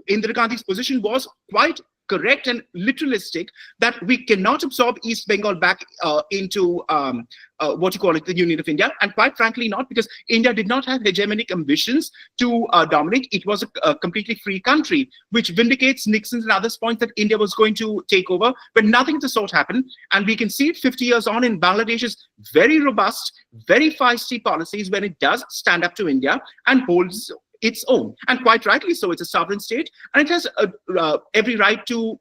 Indira Gandhi's position was quite correct and literalistic, that we cannot absorb East Bengal back into the Union of India, and quite frankly not, because India did not have hegemonic ambitions to dominate. It was a completely free country, which vindicates Nixon's and others' point that India was going to take over, but nothing of the sort happened. And we can see it 50 years on in Bangladesh's very robust, very feisty policies when it does stand up to India and holds its own, and quite rightly so. It's a sovereign state, and it has every right to,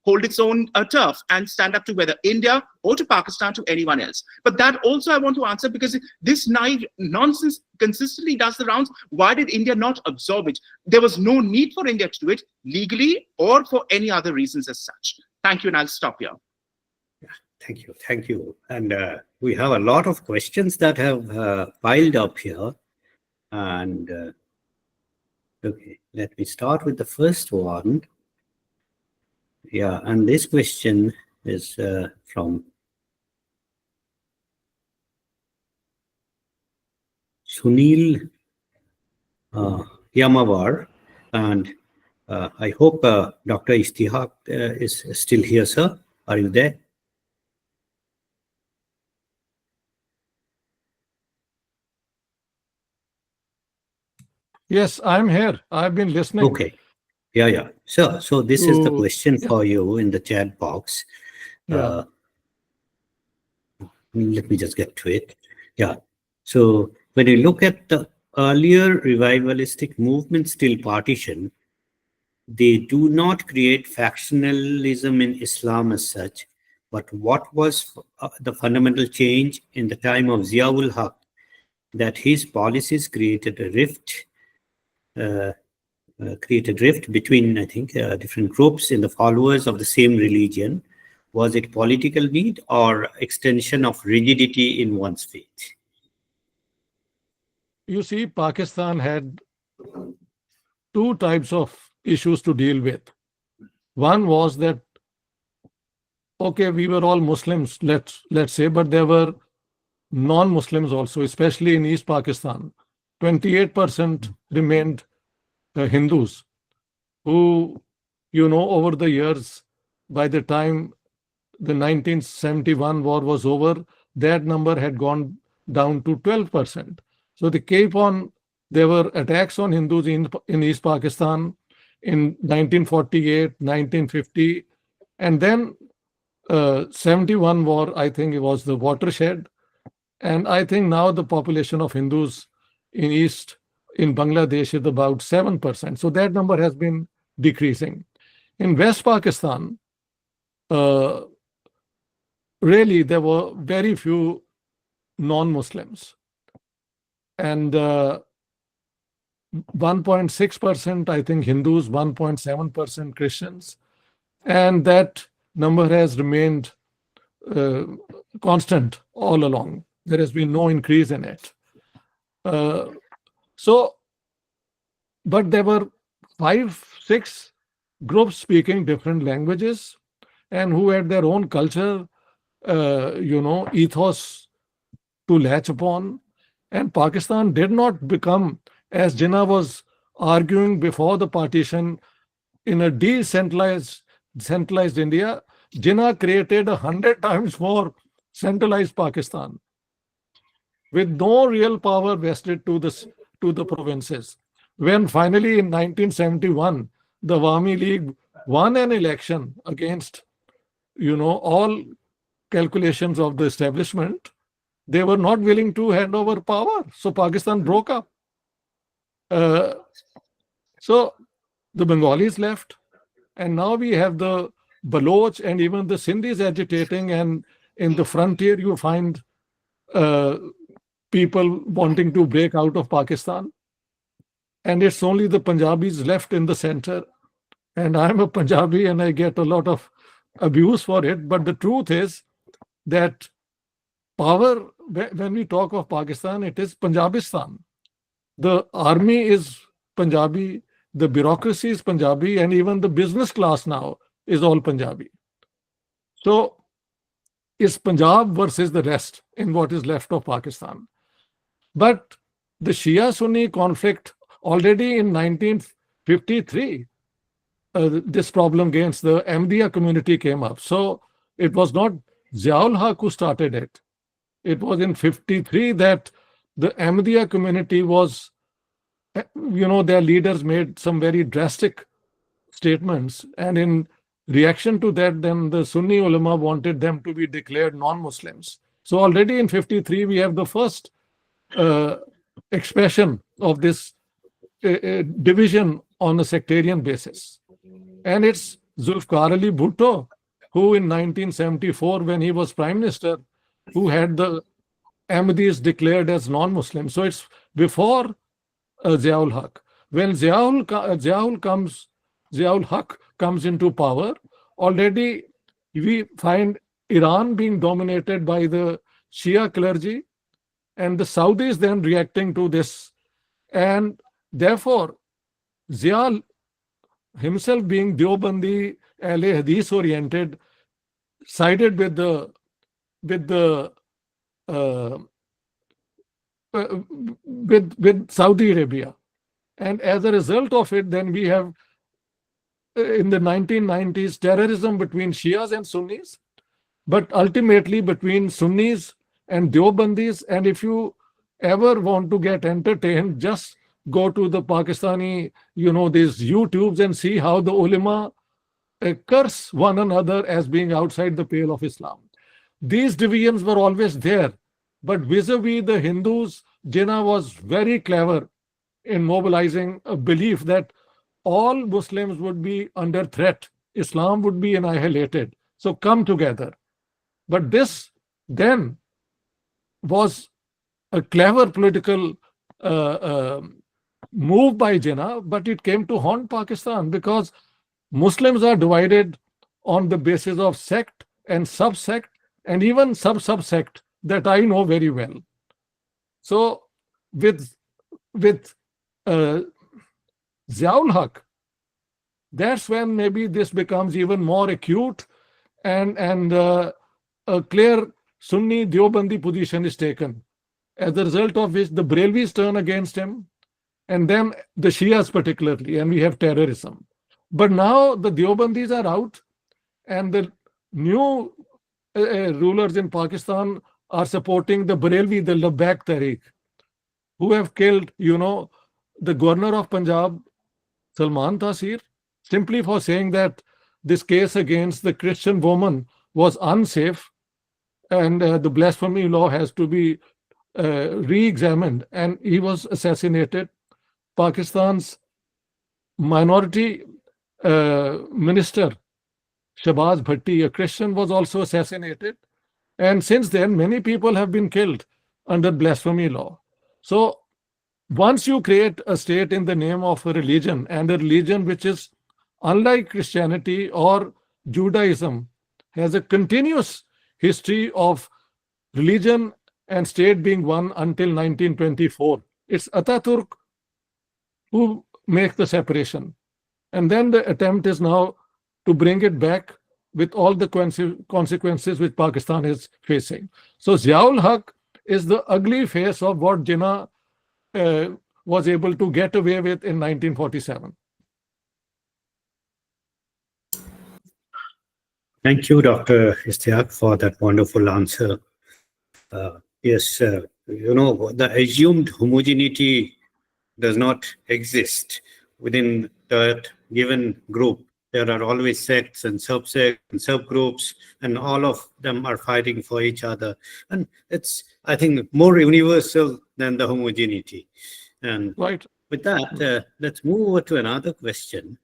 hold its own turf and stand up to whether India or to Pakistan, to anyone else. But that also I want to answer, because this naive nonsense consistently does the rounds. Why did India not absorb it? There was no need for India to do it legally or for any other reasons as such. Thank you, and I'll stop here. Thank you. And we have a lot of questions that have piled up here, and okay, let me start with the first one. Yeah, and this question is from Sunil Yamavar, and I hope Dr. Ishtiaq is still here, sir. Are you there? Yes, I'm here. I've been listening. Okay. Yeah. So this is the question for you in the chat box. Yeah. Let me just get to it. Yeah. So when you look at the earlier revivalistic movements till partition, they do not create factionalism in Islam as such, but what was the fundamental change in the time of Ziaul Haq, that his policies created a rift between, I think, different groups in the followers of the same religion. Was it political need or extension of rigidity in one's faith? You see, Pakistan had two types of issues to deal with. One was that okay, we were all Muslims, let's say, but there were non-Muslims also, especially in East Pakistan. 28% remained Hindus, who, over the years, by the time the 1971 war was over, that number had gone down to 12%. So there were attacks on Hindus in East Pakistan in 1948, 1950, and then 71 war, I think it was the watershed. And I think now the population of Hindus in Bangladesh is about 7%. So that number has been decreasing. In West Pakistan, really there were very few non-Muslims. And 1.6%, I think, Hindus, 1.7% Christians. And that number has remained constant all along. There has been no increase in it. But there were 5-6 groups speaking different languages and who had their own culture, ethos to latch upon. And Pakistan did not become, as Jinnah was arguing before the partition, in a decentralized India. Jinnah created 100 times more centralized Pakistan with no real power vested to the provinces. When finally in 1971, the Awami League won an election against, all calculations of the establishment, they were not willing to hand over power. So Pakistan broke up. So the Bengalis left, and now we have the Baloch and even the Sindhis agitating, and in the frontier you find people wanting to break out of Pakistan. And it's only the Punjabis left in the center. And I'm a Punjabi and I get a lot of abuse for it. But the truth is that power, when we talk of Pakistan, it is Punjabistan. The army is Punjabi, the bureaucracy is Punjabi, and even the business class now is all Punjabi. So it's Punjab versus the rest in what is left of Pakistan. But the Shia-Sunni conflict, already in 1953, this problem against the Ahmadiyya community came up. So it was not Ziaul Haq who started it. It was in 53 that the Ahmadiyya community was, their leaders made some very drastic statements. And in reaction to that, then the Sunni ulama wanted them to be declared non-Muslims. So already in 53, we have the first expression of this division on a sectarian basis. And it's Zulfikar Ali Bhutto, who in 1974, when he was prime minister, who had the Ahmadis declared as non-Muslim. So it's before Ziaul Haq. When Ziaul Haq comes into power, already we find Iran being dominated by the Shia clergy, and the Saudis then reacting to this. And therefore, Ziaul himself, being Deobandi, Ahle Hadith oriented, sided with Saudi Arabia. And as a result of it, then we have in the 1990s terrorism between Shias and Sunnis, but ultimately between Sunnis and Deobandis. And if you ever want to get entertained, just go to the Pakistani, these YouTubes and see how the ulama curse one another as being outside the pale of Islam. These divisions were always there, but vis-a-vis the Hindus, Jinnah was very clever in mobilizing a belief that all Muslims would be under threat. Islam would be annihilated. So come together. But this then was a clever political move by Jinnah, but it came to haunt Pakistan because Muslims are divided on the basis of sect and subsect, and even sub-subsect that I know very well. So with Ziaul Haq, that's when maybe this becomes even more acute, and a clear Sunni Deobandi position is taken, as a result of which the Brelvis turn against him, and then the Shias particularly, and we have terrorism. But now the Deobandis are out, and the new rulers in Pakistan are supporting the Barelvi, the Labbaik Tariq, who have killed, the governor of Punjab, Salman Taseer, simply for saying that this case against the Christian woman was unsafe, and the blasphemy law has to be re-examined, and he was assassinated. Pakistan's minority minister, Shahbaz Bhatti, a Christian, was also assassinated. And since then, many people have been killed under blasphemy law. So once you create a state in the name of a religion, and a religion which is unlike Christianity or Judaism, has a continuous history of religion and state being one until 1924. It's Ataturk who makes the separation. And then the attempt is now to bring it back with all the consequences which Pakistan is facing. So Ziaul Haq is the ugly face of what Jinnah was able to get away with in 1947. Thank you, Dr. Ishtiaq, for that wonderful answer. Yes, the assumed homogeneity does not exist within that given group. There are always sects and subsects and subgroups, and all of them are fighting for each other. And it's, I think, more universal than the homogeneity. And right. With that, let's move over to another question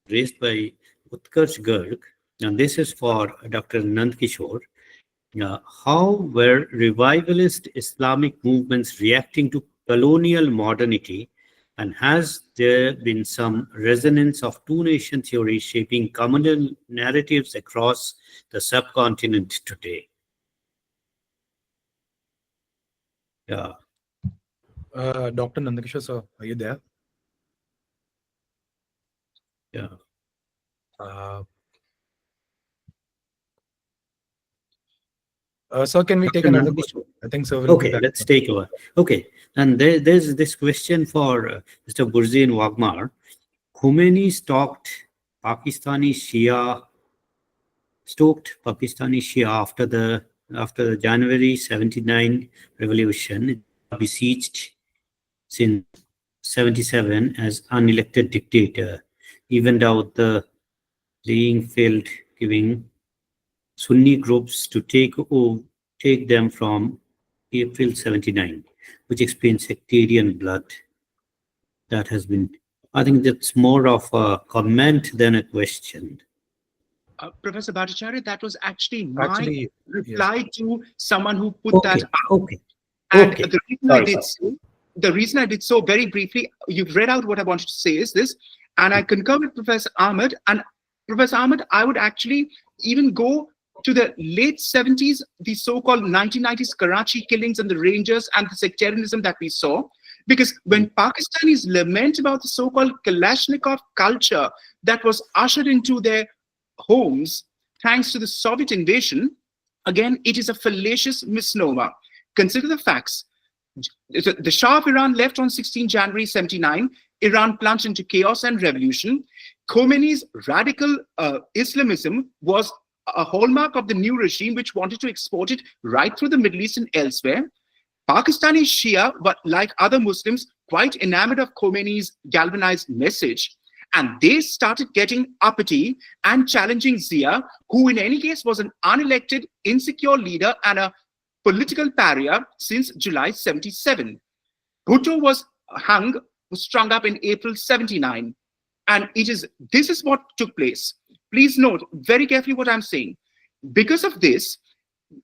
raised by Utkarsh Garg. And this is for Dr. Nand Kishor. How were revivalist Islamic movements reacting to colonial modernity, and has there been some resonance of two-nation theory shaping communal narratives across the subcontinent today? Yeah. Dr. Nandakishore, sir, are you there? Yeah. Sir, can we take another question? I think so. Okay, let's take over. Okay, and there's this question for Mr. Burjeen Wagmar. Khomeini stoked Pakistani Shia after the January 79 revolution, besieged since 77 as unelected dictator, evened out the playing field, giving Sunni groups to take them from April 79, which explains sectarian blood that has been. I think that's more of a comment than a question. Professor Bhattacharjee, that was actually my reply yes. to someone who put that out. Okay. And Okay. the reason I did so very briefly, you've read out what I wanted to say is this, and I concur with Professor Ahmed. And Professor Ahmed, I would actually even go to the late 70s, the so-called 1990s Karachi killings and the Rangers and the sectarianism that we saw. Because when Pakistanis lament about the so-called Kalashnikov culture that was ushered into their homes thanks to the Soviet invasion, again, it is a fallacious misnomer. Consider the facts. The Shah of Iran left on 16 January 79. Iran plunged into chaos and revolution. Khomeini's radical Islamism was a hallmark of the new regime, which wanted to export it right through the Middle East and elsewhere. Pakistani Shia, but like other Muslims, quite enamored of Khomeini's galvanized message. And they started getting uppity and challenging Zia, who in any case was an unelected, insecure leader and a political pariah since July 77. Bhutto was strung up in April 79. And this is what took place. Please note very carefully what I'm saying. Because of this,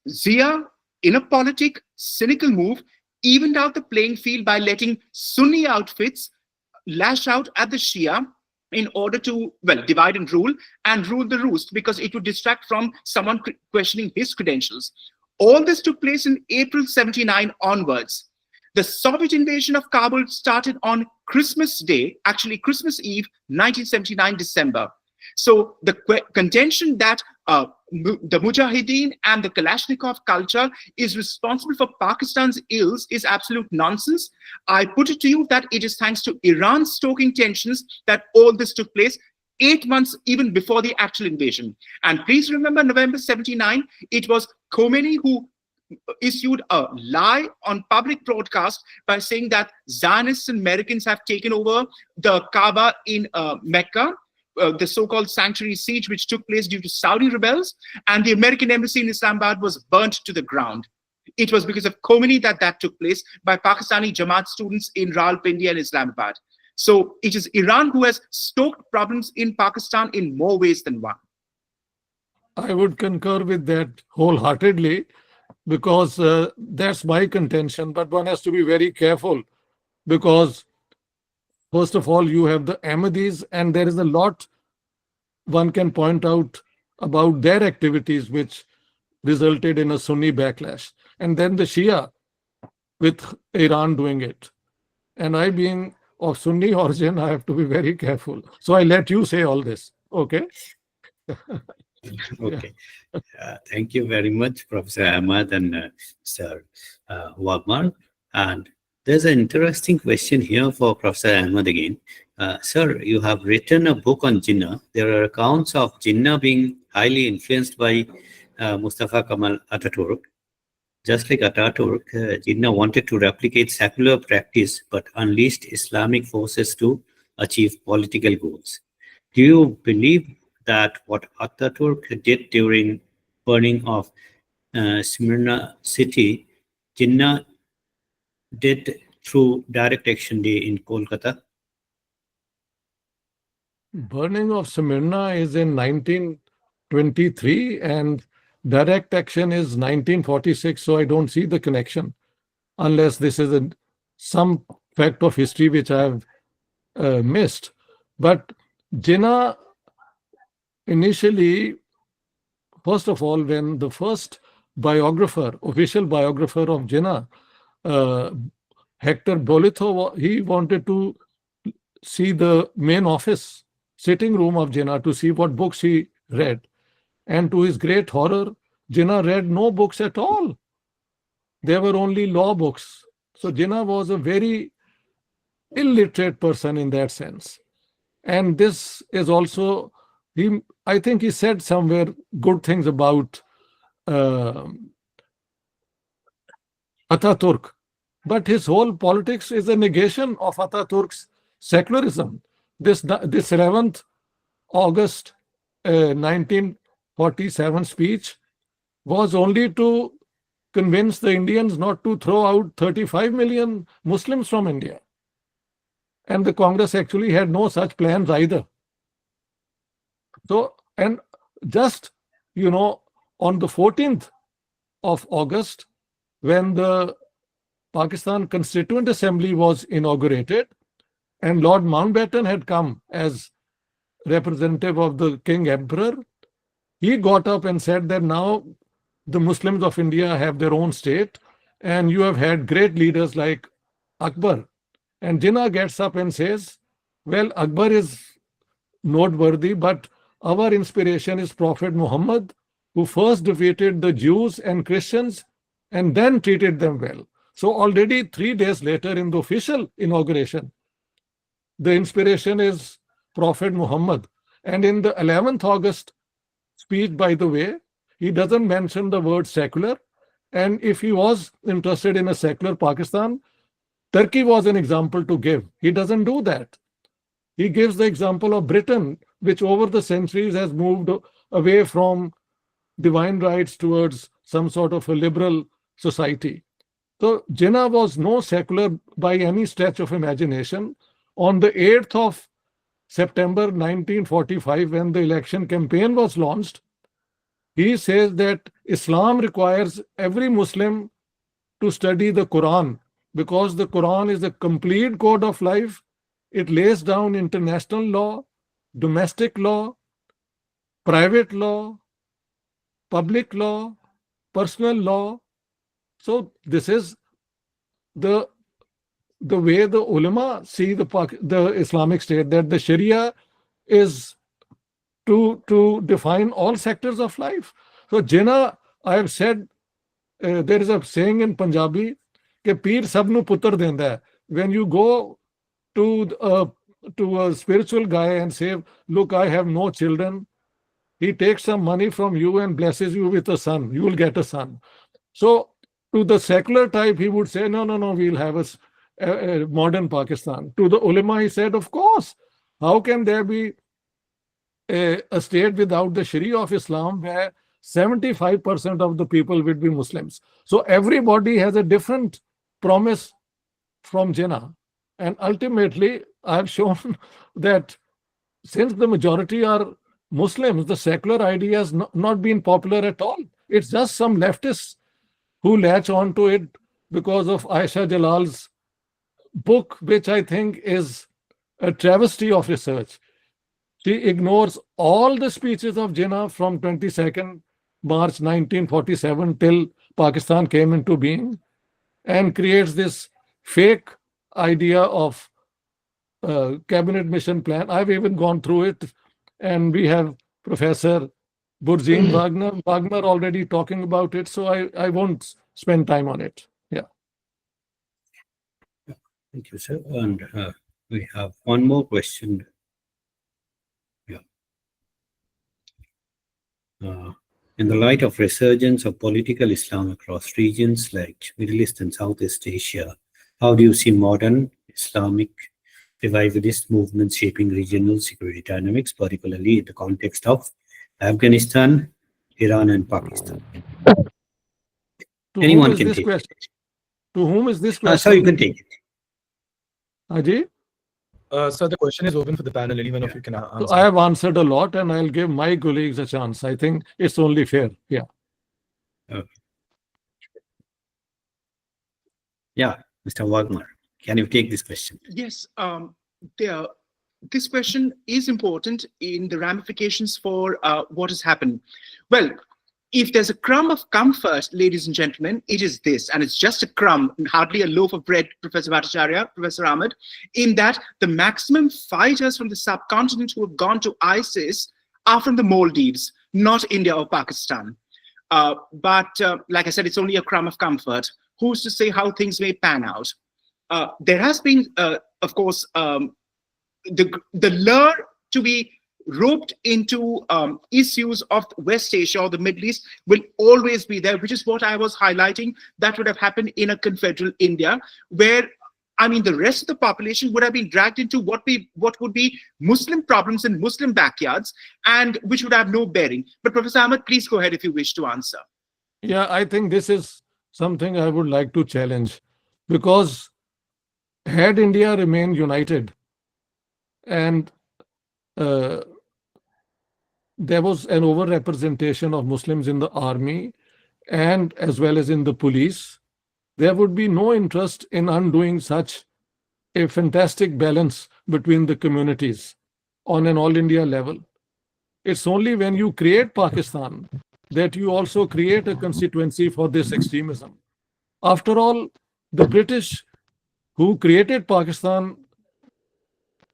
Zia, in a politic, cynical move, evened out the playing field by letting Sunni outfits lash out at the Shia in order to, divide and rule the roost, because it would distract from someone questioning his credentials. All this took place in April 79 onwards. The Soviet invasion of Kabul started on Christmas Day, actually Christmas Eve, 1979 December. So the contention that the Mujahideen and the Kalashnikov culture is responsible for Pakistan's ills is absolute nonsense. I put it to you that it is thanks to Iran stoking tensions that all this took place 8 months even before the actual invasion. And please remember, November 79, it was Khomeini who issued a lie on public broadcast by saying that Zionists and Americans have taken over the Kaaba in Mecca, the so-called sanctuary siege, which took place due to Saudi rebels, and the American embassy in Islamabad was burnt to the ground. It was because of Khomeini that took place by Pakistani Jamaat students in Rawalpindi and Islamabad. So it is Iran who has stoked problems in Pakistan in more ways than one. I would concur with that wholeheartedly, because that's my contention. But one has to be very careful, because first of all, you have the Ahmadis, and there is a lot one can point out about their activities which resulted in a Sunni backlash. And then the Shia with Iran doing it. And I, being of Sunni origin, I have to be very careful. So I let you say all this. Okay? Okay. Thank you very much, Professor Ahmed and Sir Wagmar. And there's an interesting question here for Professor Ahmed again. Sir, you have written a book on Jinnah. There are accounts of Jinnah being highly influenced by Mustafa Kemal Ataturk. Just like Ataturk, Jinnah wanted to replicate secular practice but unleashed Islamic forces to achieve political goals. Do you believe that what Ataturk did during burning of Smyrna city, Jinnah did through Direct Action Day in Kolkata? Burning of Smyrna is in 1923 and Direct Action is 1946, so I don't see the connection, unless this is some fact of history which I have missed. But Jinnah initially, first of all, when the first official biographer of Jinnah, Hector Bolitho, he wanted to see the main office, sitting room of Jinnah to see what books he read. And to his great horror, Jinnah read no books at all. There were only law books. So Jinnah was a very illiterate person in that sense. And this is also, I think he said somewhere good things about Ataturk. But his whole politics is a negation of Ataturk's secularism. This 11th August 1947 speech was only to convince the Indians not to throw out 35 million Muslims from India. And the Congress actually had no such plans either. So, and just, on the 14th of August, when the Pakistan Constituent Assembly was inaugurated, and Lord Mountbatten had come as representative of the King Emperor, he got up and said that now the Muslims of India have their own state, and you have had great leaders like Akbar. And Jinnah gets up and says, well, Akbar is noteworthy, but our inspiration is Prophet Muhammad, who first defeated the Jews and Christians and then treated them well. So already 3 days later in the official inauguration, the inspiration is Prophet Muhammad. And in the 11th August speech, by the way, he doesn't mention the word secular. And if he was interested in a secular Pakistan, Turkey was an example to give. He doesn't do that. He gives the example of Britain, which over the centuries has moved away from divine rights towards some sort of a liberal society. So Jinnah was no secular by any stretch of imagination. On the 8th of September 1945, when the election campaign was launched, he says that Islam requires every Muslim to study the Quran, because the Quran is a complete code of life. It lays down international law, domestic law, private law, public law, personal law. So this is the way the ulama see the Islamic State, that the Sharia is to define all sectors of life. So Jinnah, I have said, there is a saying in Punjabi, ke peer sabnu putter denda hai. When you go to a spiritual guy and say, look, I have no children, he takes some money from you and blesses you with a son. You will get a son. So to the secular type, he would say, no, we'll have a modern Pakistan. To the ulama, he said, of course, how can there be a state without the Sharia of Islam where 75% of the people will be Muslims? So everybody has a different promise from Jinnah. And ultimately, I've shown that since the majority are Muslims, the secular idea has not been popular at all. It's just some leftists who latch on to it because of Aisha Jalal's book, which I think is a travesty of research. She ignores all the speeches of Jinnah from 22nd March 1947 till Pakistan came into being and creates this fake idea of cabinet mission plan. I've even gone through it, and we have Professor Burjeen Wagner already talking about it, so I won't spend time on it. Yeah. Thank you, sir. And we have one more question. Yeah. In the light of resurgence of political Islam across regions like Middle East and Southeast Asia, how do you see modern Islamic revivalist movements shaping regional security dynamics, particularly in the context of Afghanistan, Iran, and Pakistan? Anyone can take it. To whom is this question? So you can take it. Ajay? So the question is open for the panel. Anyone of you can answer. So I have answered a lot, and I'll give my colleagues a chance. I think it's only fair. Yeah. Okay. Yeah, Mr. Wagner, can you take this question? Yes, this question is important in the ramifications for what has happened. Well, if there's a crumb of comfort, ladies and gentlemen, it is this, and it's just a crumb, hardly a loaf of bread, Professor Bhattacharjee, Professor Ahmed, in that the maximum fighters from the subcontinent who have gone to ISIS are from the Maldives, not India or Pakistan. But like I said, it's only a crumb of comfort. Who's to say how things may pan out? There has been, of course, the lure to be roped into issues of West Asia or the Middle East will always be there, which is what I was highlighting. That would have happened in a confederal India, where, I mean, the rest of the population would have been dragged into what would be Muslim problems in Muslim backyards, and which would have no bearing. But Professor Ahmed, please go ahead if you wish to answer. Yeah, I think this is something I would like to challenge, because had India remained united and there was an overrepresentation of Muslims in the army and as well as in the police, there would be no interest in undoing such a fantastic balance between the communities on an all India level. It's only when you create Pakistan that you also create a constituency for this extremism. After all, the British who created Pakistan,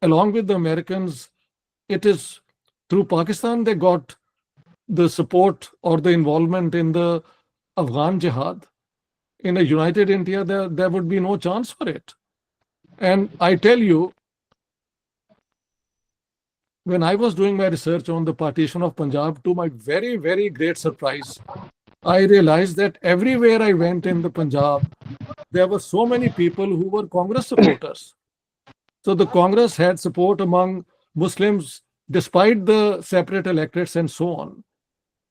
along with the Americans, it is through Pakistan they got the support or the involvement in the Afghan jihad. In a united India, there would be no chance for it. And I tell you, when I was doing my research on the partition of Punjab, to my very, very great surprise, I realized that everywhere I went in the Punjab, there were so many people who were Congress supporters. So the Congress had support among Muslims despite the separate electorates and so on.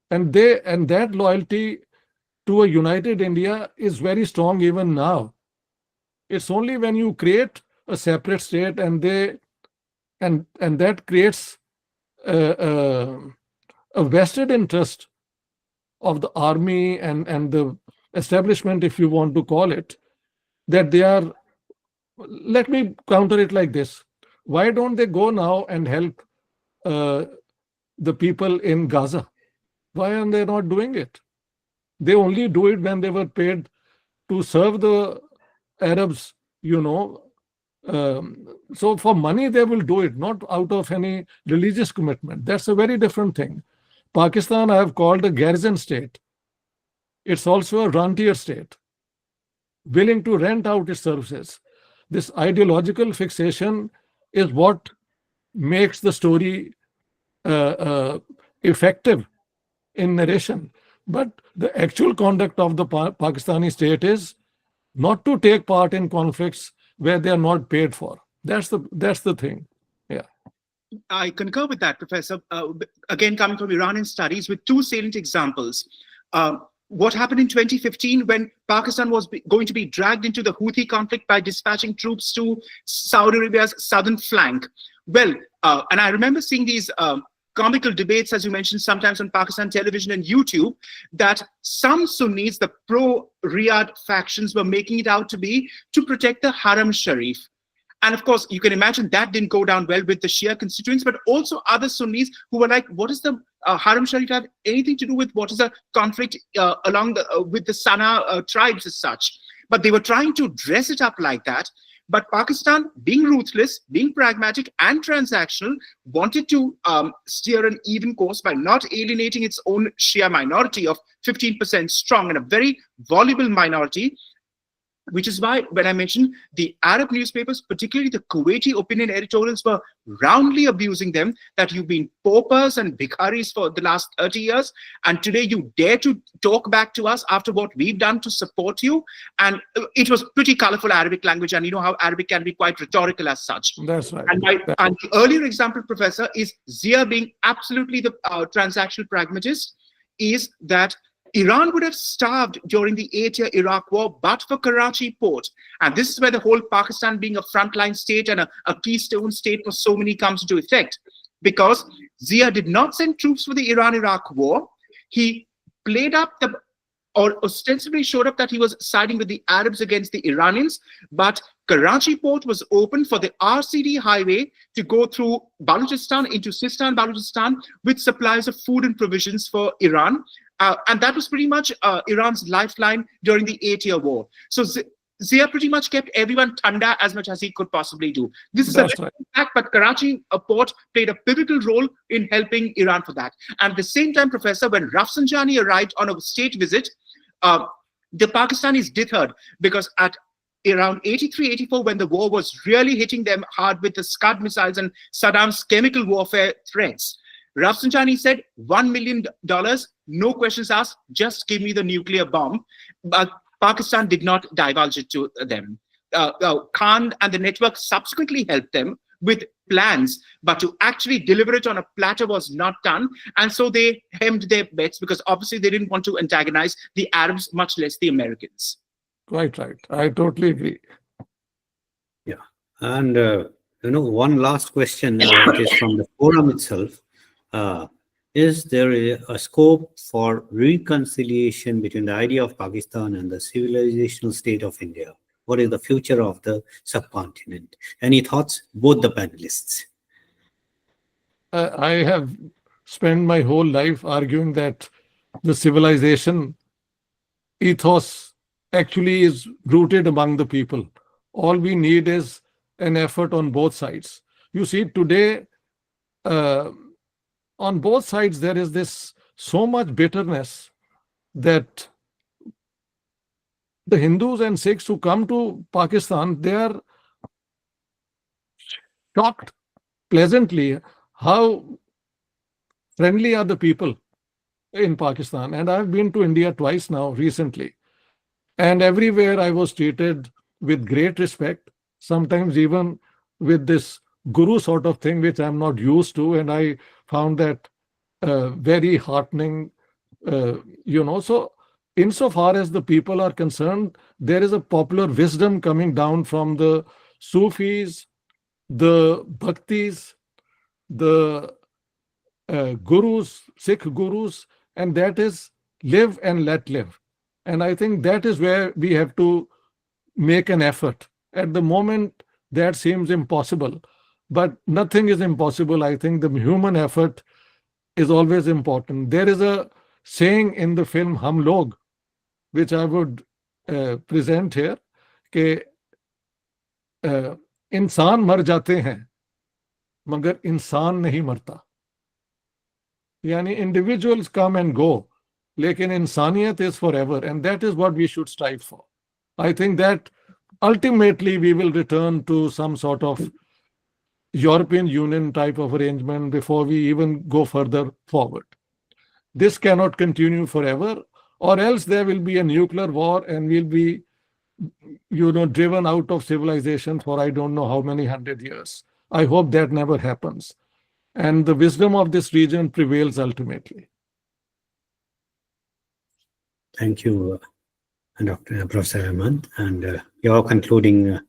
And that loyalty to a united India is very strong even now. It's only when you create a separate state and that creates a vested interest of the army and the establishment, if you want to call it, that they are. Let me counter it like this. Why don't they go now and help the people in Gaza? Why are they not doing it? They only do it when they were paid to serve the Arabs, So for money, they will do it, not out of any religious commitment. That's a very different thing. Pakistan, I have called a garrison state. It's also a rentier state, willing to rent out its services. This ideological fixation is what makes the story effective in narration. But the actual conduct of the Pakistani state is not to take part in conflicts where they are not paid for. That's the thing. Yeah. I concur with that, Professor. Again, coming from Iranian studies with two salient examples. What happened in 2015 when Pakistan was going to be dragged into the Houthi conflict by dispatching troops to Saudi Arabia's southern flank? Well, and I remember seeing these comical debates, as you mentioned, sometimes on Pakistan television and YouTube, that some Sunnis, the pro-Riyadh factions, were making it out to be to protect the Haram Sharif. And of course, you can imagine that didn't go down well with the Shia constituents, but also other Sunnis who were like, what does the Haram Sharif have anything to do with what is a conflict along the, with the Sana tribes as such? But they were trying to dress it up like that. But Pakistan, being ruthless, being pragmatic and transactional, wanted to steer an even course by not alienating its own Shia minority of 15% strong and a very voluble minority, which is why when I mentioned the Arab newspapers, particularly the Kuwaiti opinion editorials, were roundly abusing them, that you've been paupers and bhikharis for the last 30 years, and today you dare to talk back to us after what we've done to support you. And it was pretty colorful Arabic language, and you know how Arabic can be quite rhetorical as such. That's right. And the earlier example, Professor, is Zia being absolutely the transactional pragmatist, is that Iran would have starved during the 8-year Iraq war, but for Karachi port. And this is where the whole Pakistan being a frontline state and a keystone state for so many comes into effect. Because Zia did not send troops for the Iran-Iraq war. He played up or ostensibly showed up that he was siding with the Arabs against the Iranians, but Karachi port was open for the RCD highway to go through Balochistan into Sistan, Balochistan, with supplies of food and provisions for Iran. And that was pretty much Iran's lifeline during the 8-year war. So Zia pretty much kept everyone tanda as much as he could possibly do. This is That's a right. fact, but Karachi port played a pivotal role in helping Iran for that. And at the same time, Professor, when Rafsanjani arrived on a state visit, the Pakistanis deterred, because at around 83, 84, when the war was really hitting them hard with the Scud missiles and Saddam's chemical warfare threats, Rafsanjani said, $1 million, no questions asked, just give me the nuclear bomb. But Pakistan did not divulge it to them. Khan and the network subsequently helped them with plans, but to actually deliver it on a platter was not done. And so they hemmed their bets, because obviously they didn't want to antagonize the Arabs, much less the Americans. Quite right. I totally agree. Yeah. And, one last question, it is from the forum itself. Is there a scope for reconciliation between the idea of Pakistan and the civilizational state of India? What is the future of the subcontinent? Any thoughts, both the panelists? I have spent my whole life arguing that the civilization ethos actually is rooted among the people. All we need is an effort on both sides. You see, today, on both sides, there is this so much bitterness that the Hindus and Sikhs who come to Pakistan, they are shocked pleasantly how friendly are the people in Pakistan. And I've been to India twice now recently. And everywhere I was treated with great respect, sometimes even with this guru sort of thing, which I'm not used to. And I found that very heartening, So insofar as the people are concerned, there is a popular wisdom coming down from the Sufis, the Bhaktis, the gurus, Sikh gurus, and that is live and let live. And I think that is where we have to make an effort. At the moment, that seems impossible, but nothing is impossible. I think the human effort is always important. There is a saying in the film Hum Log, which I would present here, इंसान मर जाते हैं मगर इंसान नहीं मरता. यानी individuals come and go, लेकिन इंसानियत is forever, and that is what we should strive for. I think that ultimately we will return to some sort of European Union type of arrangement before we even go further forward. This cannot continue forever, or else there will be a nuclear war and we'll be, driven out of civilization for I don't know how many 100 years. I hope that never happens. And the wisdom of this region prevails ultimately. Thank you, Dr. Professor Ahmed. And your concluding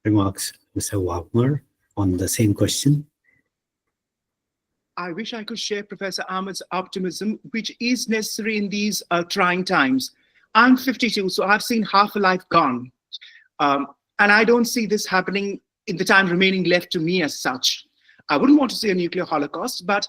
remarks, Mr. Wagner, on the same question. I wish I could share Professor Ahmed's optimism, which is necessary in these trying times. I'm 52, so I've seen half a life gone. And I don't see this happening in the time remaining left to me as such. I wouldn't want to see a nuclear holocaust, but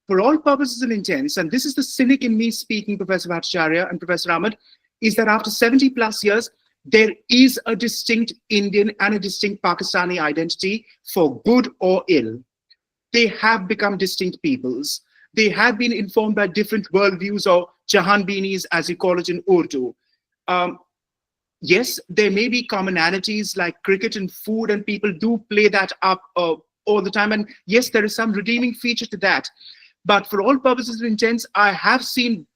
for all purposes and intents, and this is the cynic in me speaking, Professor Bhattacharjee and Professor Ahmed, is that after 70 plus years, there is a distinct Indian and a distinct Pakistani identity for good or ill. They have become distinct peoples. They have been informed by different worldviews, or Jahanbinis, as you call it in Urdu. Yes, there may be commonalities like cricket and food, and people do play that up all the time. And yes, there is some redeeming feature to that. But for all purposes and intents, I have seen,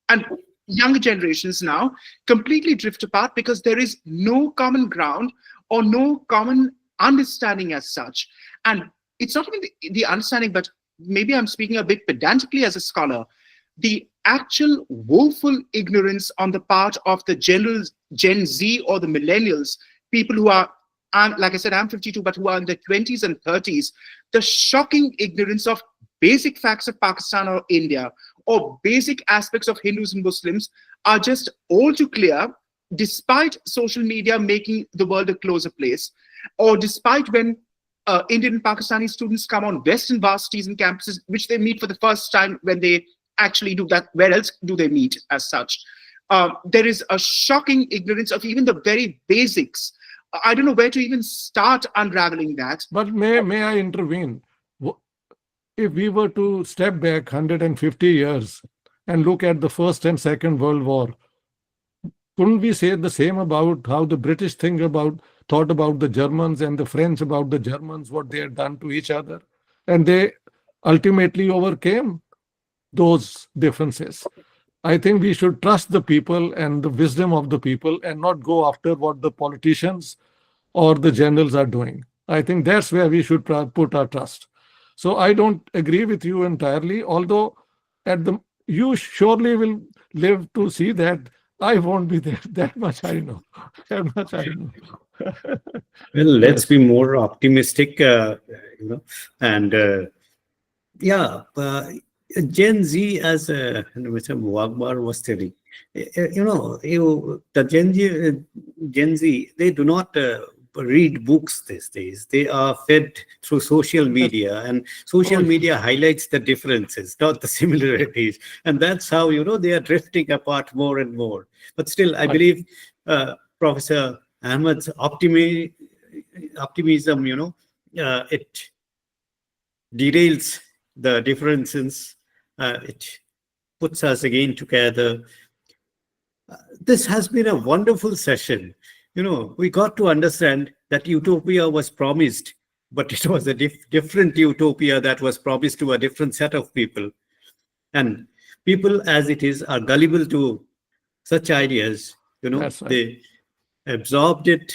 and younger generations now, completely drift apart because there is no common ground or no common understanding as such. And it's not even the understanding, but maybe I'm speaking a bit pedantically as a scholar. The actual woeful ignorance on the part of the Gen Z or the millennials, people who are, like I said, I'm 52, but who are in their 20s and 30s, the shocking ignorance of basic facts of Pakistan or India, or basic aspects of Hindus and Muslims are just all too clear, despite social media making the world a closer place, or despite when Indian and Pakistani students come on Western varsities and campuses, which they meet for the first time when they actually do that. Where else do they meet as such? There is a shocking ignorance of even the very basics. I don't know where to even start unraveling that. But may I intervene? If we were to step back 150 years and look at the First and Second World War, couldn't we say the same about how the British thought about the Germans and the French about the Germans, what they had done to each other? And they ultimately overcame those differences. I think we should trust the people and the wisdom of the people and not go after what the politicians or the generals are doing. I think that's where we should put our trust. So I don't agree with you entirely, although you surely will live to see that. I won't be there. That much I know. That much I know. Well, let's be more optimistic, and Gen Z, as Mr. Wagner was telling, the Gen Z, they do not read books these days. They are fed through social media, and social media highlights the differences, not the similarities. And that's how, they are drifting apart more and more. But still, I believe Professor Ahmed's optimism, it derails the differences. It puts us again together. This has been a wonderful session. We got to understand that utopia was promised, but it was a different utopia that was promised to a different set of people. And people, as it is, are gullible to such ideas. That's right. They absorbed it,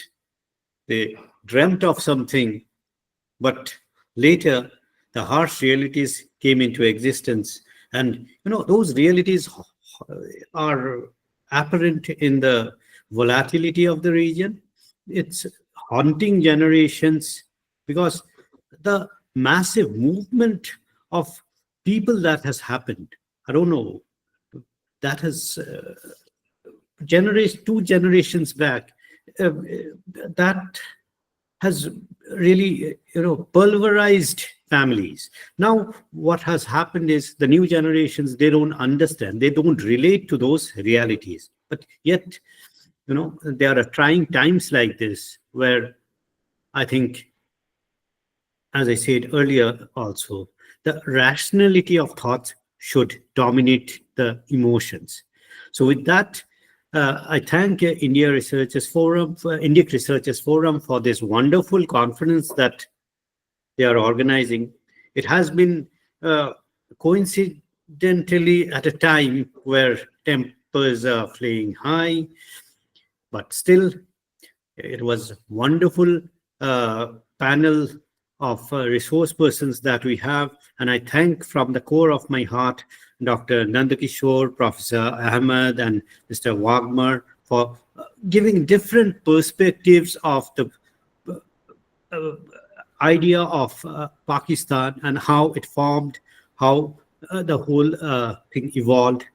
they dreamt of something, but later the harsh realities came into existence. And, those realities are apparent in the volatility of the region. It's haunting generations because the massive movement of people that has happened, I don't know, that has two generations back, that has really, pulverized families. Now, what has happened is the new generations, they don't understand, they don't relate to those realities. But yet, there are trying times like this where I think as I said earlier also, the rationality of thoughts should dominate the emotions. So with that, I thank India Researchers Forum, Indic Researchers Forum for this wonderful conference that they are organizing. It has been coincidentally at a time where tempers are flying high, but still it was wonderful panel of resource persons that we have. And I thank from the core of my heart, Dr. Nanda Kishor, Professor Ahmed, and Mr. Wagner for giving different perspectives of the idea of Pakistan and how it formed, how the whole thing evolved.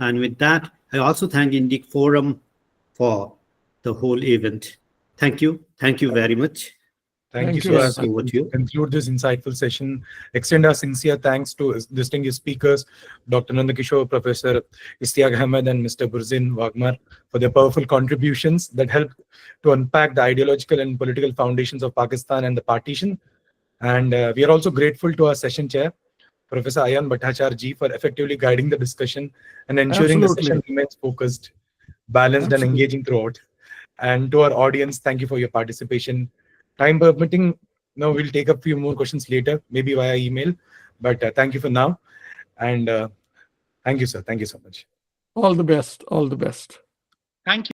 And with that, I also thank Indic Forum for the whole event. Thank you. Thank you very much. Thank you, Thank you. sir. Yes, over to you. Conclude this insightful session. Extend our sincere thanks to distinguished speakers, Dr. Nanda Kishor, Professor Ishtiaq Ahmed, and Mr. Burzin Wagmar for their powerful contributions that helped to unpack the ideological and political foundations of Pakistan and the partition. And we are also grateful to our session chair, Professor Ayon Bhattacharjee, for effectively guiding the discussion and ensuring the Absolutely. session remains focused, balanced, and Absolutely. engaging throughout. And to our audience, thank you for your participation. Time permitting, now we'll take a few more questions later, maybe via email. But thank you for now. And thank you, sir. Thank you so much. All the best. All the best. Thank you.